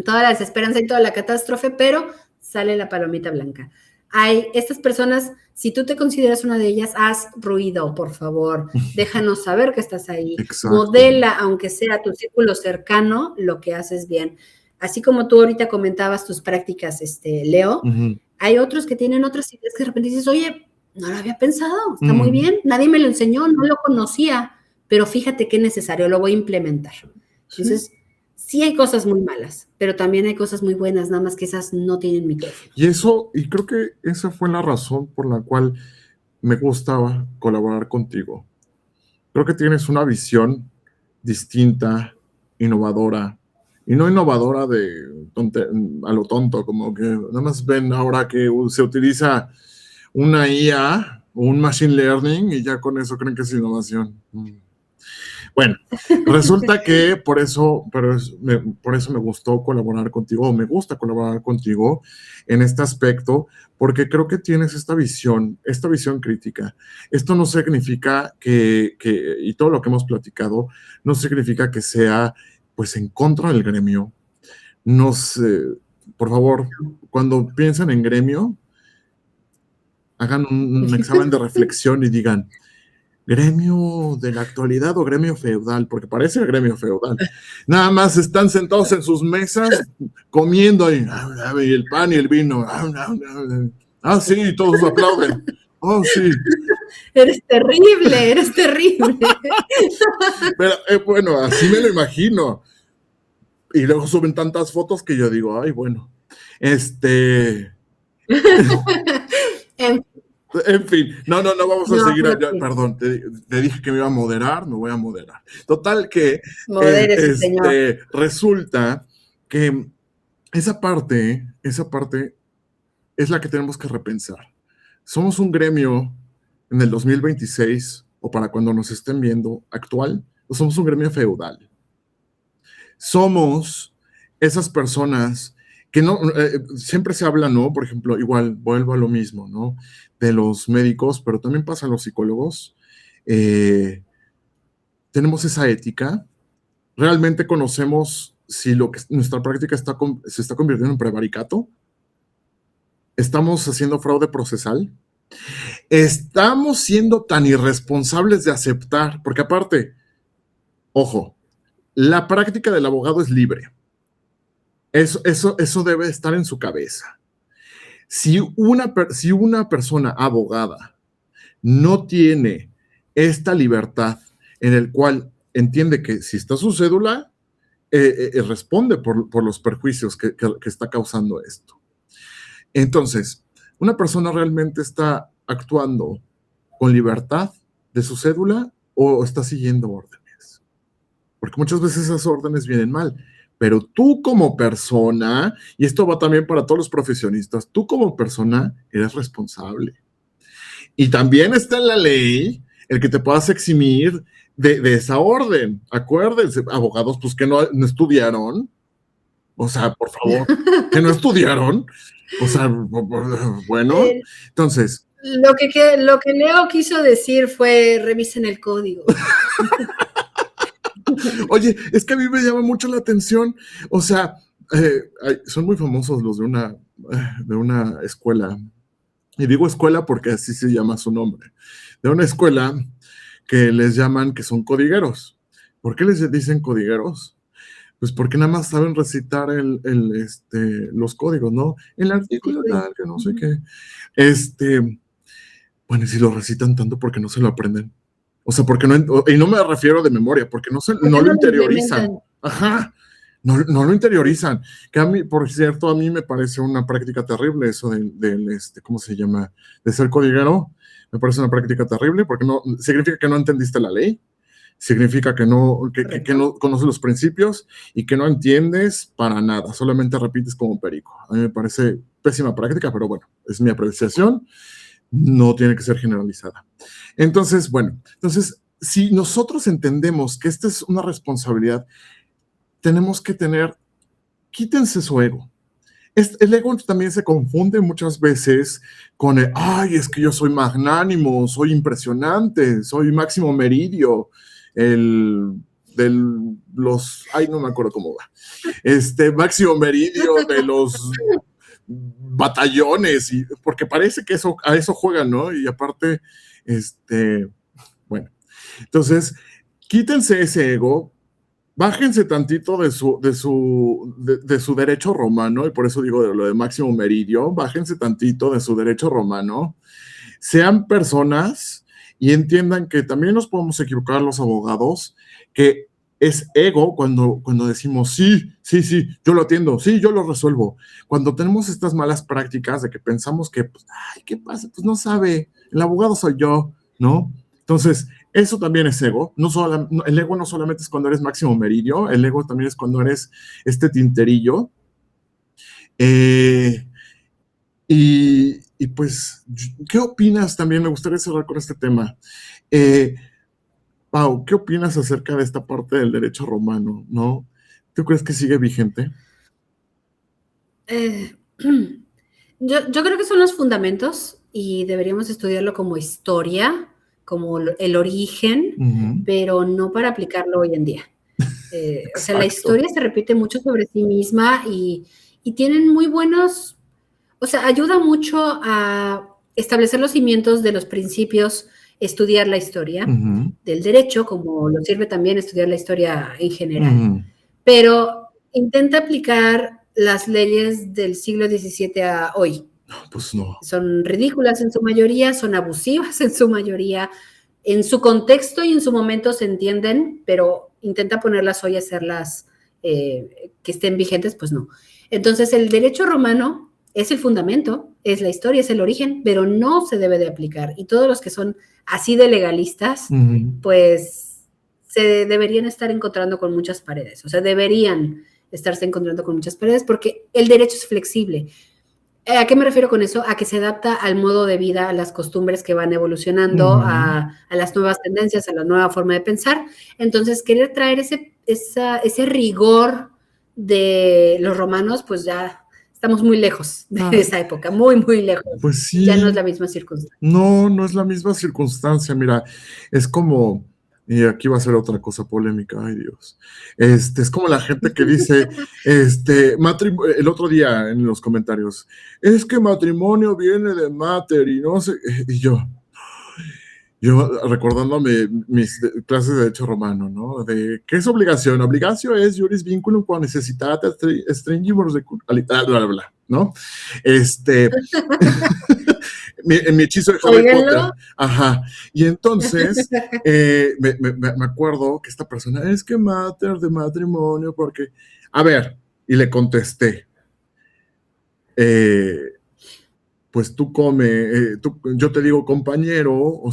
toda la desesperanza y toda la catástrofe, pero sale la palomita blanca. Hay estas personas, si tú te consideras una de ellas, haz ruido, por favor, déjanos saber que estás ahí. Exacto. Modela, aunque sea tu círculo cercano, lo que haces bien. Así como tú ahorita comentabas tus prácticas, Leo, hay otros que tienen otras ideas que de repente dices, oye, no lo había pensado, está muy bien, nadie me lo enseñó, no lo conocía, pero fíjate qué necesario, lo voy a implementar. Entonces, sí hay cosas muy malas, pero también hay cosas muy buenas, nada más que esas no tienen micrófono. Y creo que esa fue la razón por la cual me gustaba colaborar contigo. Creo que tienes una visión distinta, innovadora, y no innovadora a lo tonto, como que nada más ven ahora que se utiliza una IA o un machine learning y ya con eso creen que es innovación. Bueno, resulta que por eso me gustó colaborar contigo, o me gusta colaborar contigo en este aspecto, porque creo que tienes esta visión crítica. Esto no significa y todo lo que hemos platicado, no significa que sea pues en contra del gremio. Por favor, cuando piensen en gremio, hagan un examen de reflexión y digan, ¿Gremio de la actualidad o gremio feudal? Porque parece el gremio feudal. Nada más están sentados en sus mesas comiendo ahí, y el pan y el vino. Ah, sí, todos aplauden. Oh, sí. Eres terrible, eres terrible. Pero bueno, así me lo imagino. Y luego suben tantas fotos que yo digo, ay, bueno. En, En fin, no, vamos a no, seguir. pero Perdón, te dije que me iba a moderar, me voy a moderar. Total que modérese, señor. resulta que esa parte es la que tenemos que repensar. Somos un gremio en el 2026, o para cuando nos estén viendo, actual, o somos un gremio feudal. Somos esas personas que no, siempre se habla, ¿no? Por ejemplo, igual, vuelvo a lo mismo, ¿no? De los médicos, pero también pasa a los psicólogos. Tenemos esa ética. ¿Realmente conocemos si lo que nuestra práctica se está convirtiendo en prevaricato? ¿Estamos haciendo fraude procesal? ¿Estamos siendo tan irresponsables de aceptar? Porque aparte, ojo, la práctica del abogado es libre. Eso debe estar en su cabeza. Si una persona abogada no tiene esta libertad en el cual entiende que si está su cédula, responde por los perjuicios que está causando esto. Entonces, una persona realmente está actuando con libertad de su cédula o está siguiendo órdenes. Porque muchas veces esas órdenes vienen mal. Pero tú como persona, y esto va también para todos los profesionistas, tú como persona eres responsable. Y también está en la ley el que te puedas eximir de esa orden. Acuérdense, abogados, pues que no estudiaron. O sea, por favor, que no estudiaron. O sea, bueno, entonces. Lo que Leo quiso decir fue revisen el código. Oye, es que a mí me llama mucho la atención, o sea, son muy famosos los de una escuela, y digo escuela porque así se llama su nombre, de una escuela que les llaman que son codigueros. ¿Por qué les dicen codigueros? Pues porque nada más saben recitar los códigos, ¿no? El artículo tal, que no sé qué. Bueno, y si lo recitan tanto, ¿por qué no se lo aprenden? O sea, porque no, y no me refiero de memoria, porque no lo interiorizan. Ajá, no lo interiorizan. Que a mí, por cierto, a mí me parece una práctica terrible eso ¿cómo se llama? De ser codiguero. Me parece una práctica terrible porque no, significa que no entendiste la ley, significa que no conoces los principios y que no entiendes para nada, solamente repites como perico. A mí me parece pésima práctica, pero bueno, es mi apreciación. No tiene que ser generalizada. Entonces, bueno, si nosotros entendemos que esta es una responsabilidad, tenemos que quítense su ego. El ego también se confunde muchas veces con ay, es que yo soy magnánimo, soy impresionante, soy Máximo Meridio, no me acuerdo cómo va, Máximo Meridio de los batallones, porque parece que a eso juegan, ¿no? Y aparte, bueno, entonces, quítense ese ego, bájense tantito de su derecho romano, y por eso digo de lo de Máximo Meridio, bájense tantito de su derecho romano, sean personas y entiendan que también nos podemos equivocar los abogados, que es ego cuando decimos, sí, yo lo atiendo, sí, yo lo resuelvo. Cuando tenemos estas malas prácticas de que pensamos que, pues, ay, ¿qué pasa? Pues no sabe, el abogado soy yo, ¿no? Entonces, eso también es ego. El ego no solamente es cuando eres Máximo Meridio, el ego también es cuando eres este tinterillo. Y pues, ¿qué opinas? También me gustaría cerrar con este tema. Pau, ¿qué opinas acerca de esta parte del derecho romano, no? ¿Tú crees que sigue vigente? Yo creo que son los fundamentos y deberíamos estudiarlo como historia, como el origen, pero no para aplicarlo hoy en día. O sea, la historia se repite mucho sobre sí misma y tienen muy buenos, o sea, ayuda mucho a establecer los cimientos de los principios estudiar la historia Ujú, del derecho, como lo sirve también estudiar la historia en general, ujú. pero intenta aplicar las leyes del siglo XVII a hoy. Pues no. Son ridículas en su mayoría, son abusivas en su mayoría, en su contexto y en su momento se entienden, pero intenta ponerlas hoy a hacerlas que estén vigentes, pues no. Entonces el derecho romano es el fundamento, es la historia, es el origen, pero no se debe de aplicar. Y todos los que son así de legalistas, Ujú. pues se deberían estar encontrando con muchas paredes, o sea, deberían estarse encontrando con muchas paredes porque el derecho es flexible. ¿A qué me refiero con eso? A que se adapta al modo de vida, a las costumbres que van evolucionando, Ujú. a las nuevas tendencias, a la nueva forma de pensar. Entonces, querer traer ese rigor de los romanos, pues ya estamos muy lejos de Ah, esa época, muy, muy lejos. pues Ya no es sí, la misma circunstancia. no, no es la misma circunstancia. Mira, es como, y aquí va a ser otra cosa polémica, ay Dios. Es como la gente que dice, el otro día en los comentarios, es que matrimonio viene de mater y no sé, y yo recordándome mis clases de derecho romano, ¿no? De ¿qué es obligación? Obligación es juris vinculum qua necessitatis stringimur bla, bla, bla, ¿no? Este, en mi hechizo de Harry Óiganlo. Potter. Ajá. Y entonces me acuerdo que esta persona es que mater de matrimonio, porque, a ver, y le contesté, eh, pues tú yo te digo compañero, o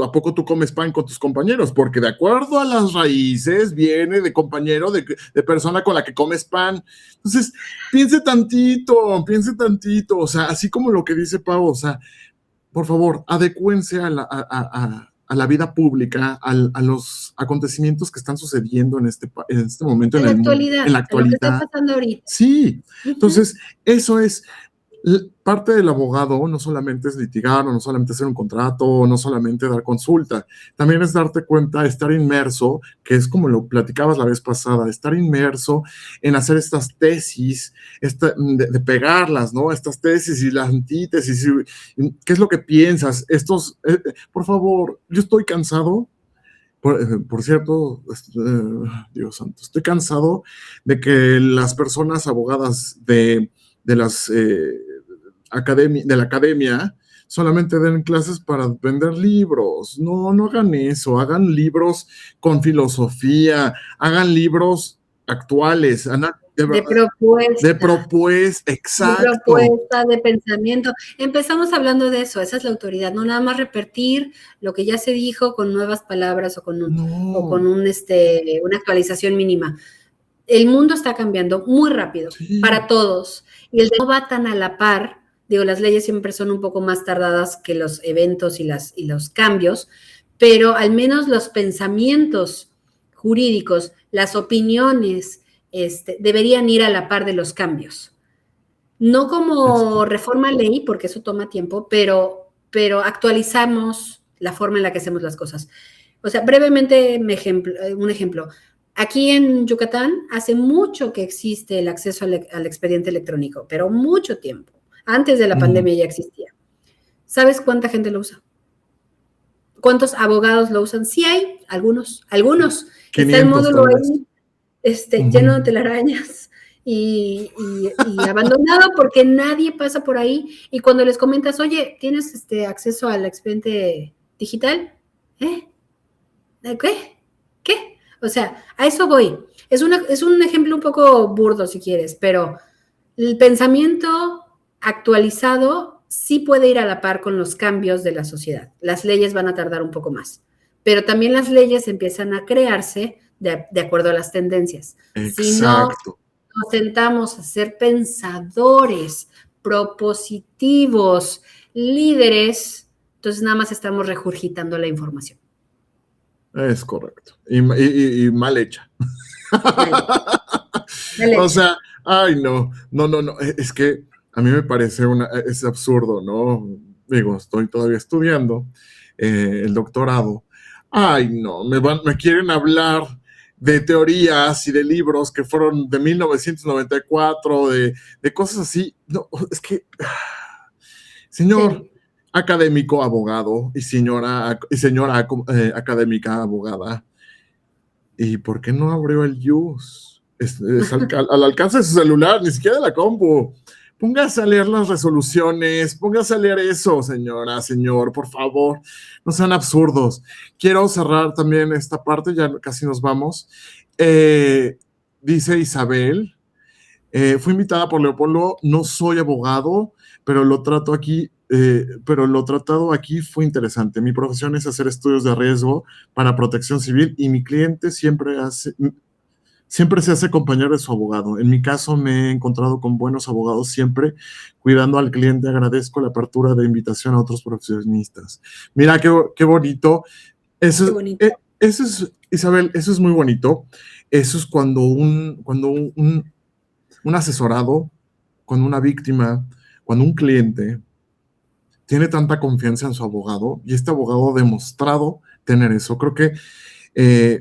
a poco tú comes pan con tus compañeros, porque de acuerdo a las raíces viene de compañero, de persona con la que comes pan. Entonces, piense tantito, o sea, así como lo que dice Pau, o sea, por favor, adecúense a la vida pública, a los acontecimientos que están sucediendo en este momento En en la el mundo, en actualidad, la a lo que está actualidad. pasando ahorita. Sí, Ujú. entonces eso es parte del abogado, no solamente es litigar, o no solamente hacer un contrato, o no solamente dar consulta, también es darte cuenta, estar inmerso, que es como lo platicabas la vez pasada, estar inmerso en hacer estas tesis, de pegarlas, ¿no? Estas tesis y las antítesis, ¿qué es lo que piensas? Por favor, yo estoy cansado. Por cierto, Dios santo, estoy cansado de que las personas abogadas de las de la academia solamente den clases para vender libros. No, no hagan eso, hagan libros con filosofía, hagan libros actuales, de De verdad, de propuesta. propuesta, De exacto. propuesta, de pensamiento. Empezamos hablando de eso, esa es la autoridad, no nada más repetir lo que ya se dijo con nuevas palabras o con No, una actualización mínima. El mundo está cambiando muy rápido sí, para todos y el de no va tan a la par. Digo, las leyes siempre son un poco más tardadas que los eventos y los cambios, pero al menos los pensamientos jurídicos, las opiniones, deberían ir a la par de los cambios. No es como correcto. reforma ley, porque eso toma tiempo, pero actualizamos la forma en la que hacemos las cosas. O sea, brevemente un ejemplo. Aquí en Yucatán hace mucho que existe el acceso al expediente electrónico, pero mucho tiempo. Antes de la Mm, pandemia ya existía. ¿Sabes cuánta gente lo usa? ¿Cuántos abogados lo usan? Sí hay, algunos, algunos. Está el 500 módulo tal vez. ahí lleno de Ujú. telarañas y abandonado porque nadie pasa por ahí. Y cuando les comentas, oye, ¿tienes acceso al expediente digital? ¿Eh? ¿Qué? ¿Qué? O sea, a eso voy. Es un ejemplo un poco burdo si quieres, pero el pensamiento actualizado sí puede ir a la par con los cambios de la sociedad. Las leyes van a tardar un poco más, pero también las leyes empiezan a crearse de acuerdo a las tendencias. Si no Exacto. nos sentamos a ser pensadores, propositivos, líderes, entonces nada más estamos regurgitando la información. Es correcto. Y mal hecha. Mal, mal O hecha. sea, ay, no, no, no, no. Es que a mí me parece es absurdo, ¿no? Digo, estoy todavía estudiando el doctorado. Ay, no, me quieren hablar de teorías y de libros que fueron de 1994, de cosas así. No, es que, señor, Sí. académico, abogado, y señora académica, abogada. ¿Y por qué no abrió el use? Es al alcance de su celular, ni siquiera de la compu. Póngase a leer las resoluciones, póngase a leer eso, señora, señor, por favor, no sean absurdos. Quiero cerrar también esta parte, ya casi nos vamos. Dice Isabel, fui invitada por Leopoldo, no soy abogado, pero pero lo tratado aquí fue interesante. Mi profesión es hacer estudios de riesgo para protección civil y mi cliente siempre se hace acompañar de su abogado. En mi caso me he encontrado con buenos abogados siempre cuidando al cliente. Agradezco la apertura de invitación a otros profesionistas. Mira qué bonito. Qué Eso, bonito. eso es, Isabel, eso es muy bonito. Eso es cuando un asesorado, cuando una víctima, cuando un cliente tiene tanta confianza en su abogado y este abogado ha demostrado tener eso. Creo que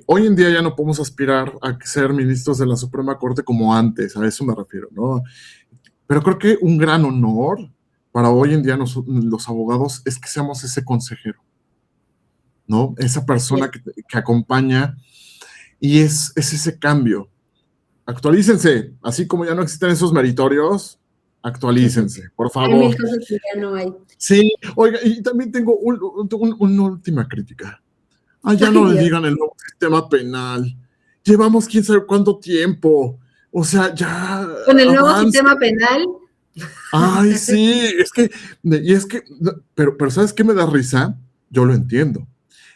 hoy en día ya no podemos aspirar a ser ministros de la Suprema Corte como antes, a eso me refiero, ¿no? Pero creo que un gran honor para hoy en día los abogados es que seamos ese consejero, ¿no? Esa Así persona es. que acompaña y es ese cambio. Actualícense, así como ya no existen esos meritorios, actualícense, por Hay mil favor. cosas que ya no hay. Sí, oiga, y también tengo una última crítica. Ah, ya Ay, no le Dios. digan el nuevo sistema penal. Llevamos quién sabe cuánto tiempo. O sea, ya Con el nuevo avance. sistema penal. Ay, sí, pero ¿sabes qué me da risa? Yo lo entiendo.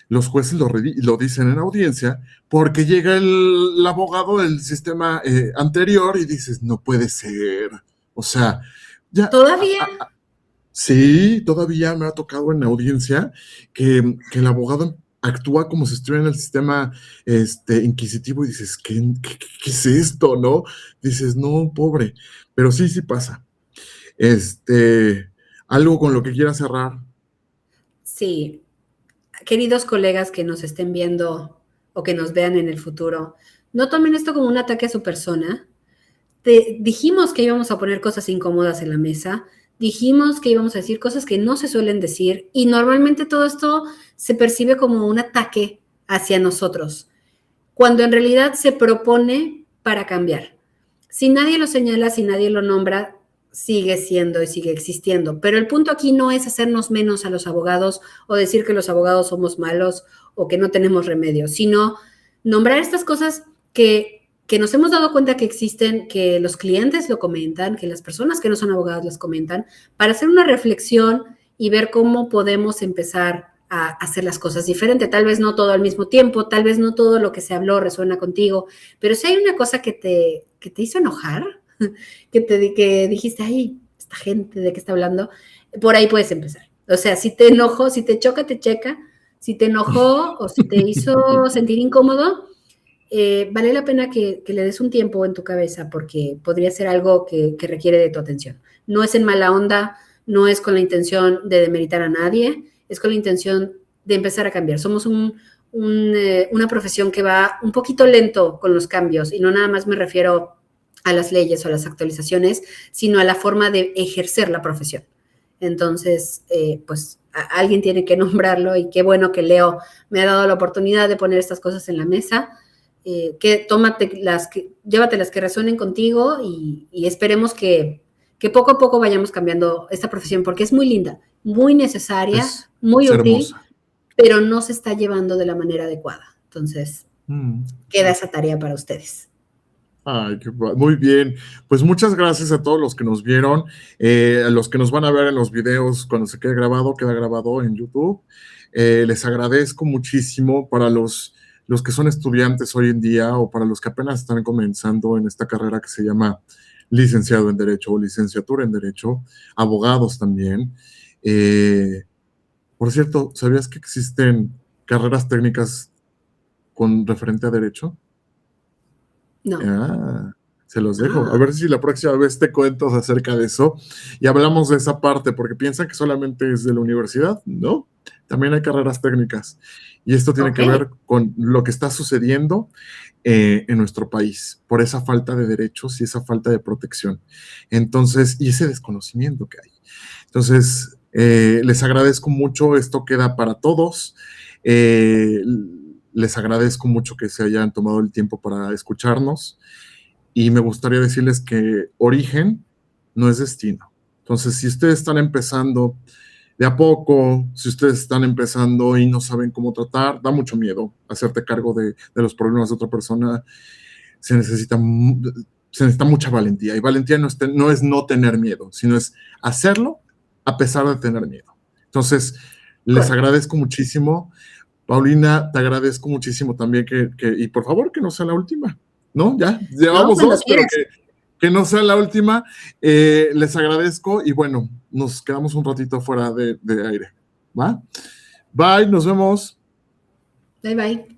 Los jueces lo dicen en audiencia porque llega el abogado del sistema anterior y dices, no puede ser. O sea, ya, Todavía. sí, todavía me ha tocado en audiencia que el abogado actúa como si estuviera en el sistema inquisitivo y dices, ¿qué es esto, no? Dices, no, pobre, pero sí, sí pasa. Algo con lo que quiera cerrar. Sí, queridos colegas que nos estén viendo o que nos vean en el futuro, no tomen esto como un ataque a su persona. Dijimos que íbamos a poner cosas incómodas en la mesa, dijimos que íbamos a decir cosas que no se suelen decir y normalmente todo esto se percibe como un ataque hacia nosotros, cuando en realidad se propone para cambiar. Si nadie lo señala, si nadie lo nombra, sigue siendo y sigue existiendo. Pero el punto aquí no es hacernos menos a los abogados o decir que los abogados somos malos o que no tenemos remedio, sino nombrar estas cosas que nos hemos dado cuenta que existen, que los clientes lo comentan, que las personas que no son abogados las comentan, para hacer una reflexión y ver cómo podemos empezar a hacer las cosas diferente. Tal vez no todo al mismo tiempo, tal vez no todo lo que se habló resuena contigo, pero si hay una cosa que te hizo enojar, que dijiste, ay, esta gente, ¿de qué está hablando? Por ahí puedes empezar. O sea, si te enojó, si te choca, te checa. Si te enojó o si te hizo sentir incómodo, vale la pena que le des un tiempo en tu cabeza porque podría ser algo que requiere de tu atención. No es en mala onda, no es con la intención de demeritar a nadie, es con la intención de empezar a cambiar. Somos una profesión que va un poquito lento con los cambios y no nada más me refiero a las leyes o a las actualizaciones, sino a la forma de ejercer la profesión. Entonces, pues alguien tiene que nombrarlo y qué bueno que Leo me ha dado la oportunidad de poner estas cosas en la mesa. Llévate las que resuenen contigo y esperemos que poco a poco vayamos cambiando esta profesión porque es muy linda, muy necesaria, muy Es útil, hermosa. pero no se está llevando de la manera adecuada. Entonces, queda esa tarea para ustedes. Ay, muy bien. Pues muchas gracias a todos los que nos vieron, a los que nos van a ver en los videos cuando se queda grabado en YouTube. Les agradezco muchísimo para los que son estudiantes hoy en día o para los que apenas están comenzando en esta carrera que se llama licenciado en Derecho o licenciatura en Derecho, abogados también. Por cierto, ¿sabías que existen carreras técnicas con referente a Derecho? No. Ah, se los dejo. A ver si la próxima vez te cuento acerca de eso y hablamos de esa parte, porque piensan que solamente es de la universidad, ¿no? También hay carreras técnicas. Y esto tiene que ver con lo que está sucediendo en nuestro país, por esa falta de derechos y esa falta de protección. Entonces, y ese desconocimiento que hay. Entonces, Les agradezco mucho, esto queda para todos. Eh, Les agradezco mucho que se hayan tomado el tiempo para escucharnos y me gustaría decirles que origen no es destino. Entonces, si ustedes están empezando de a poco, si ustedes están empezando y no saben cómo tratar, da mucho miedo hacerte cargo de los problemas de otra persona. Se necesita, se necesita mucha valentía, y valentía no es no tener miedo, sino es hacerlo a pesar de tener miedo. Entonces, les agradezco muchísimo. Paulina, te agradezco muchísimo también y por favor que no sea la última, ¿no? Ya llevamos No, dos, pero que no sea la última. Les agradezco y bueno, nos quedamos un ratito fuera de aire, ¿va? Bye, nos vemos. Bye, bye.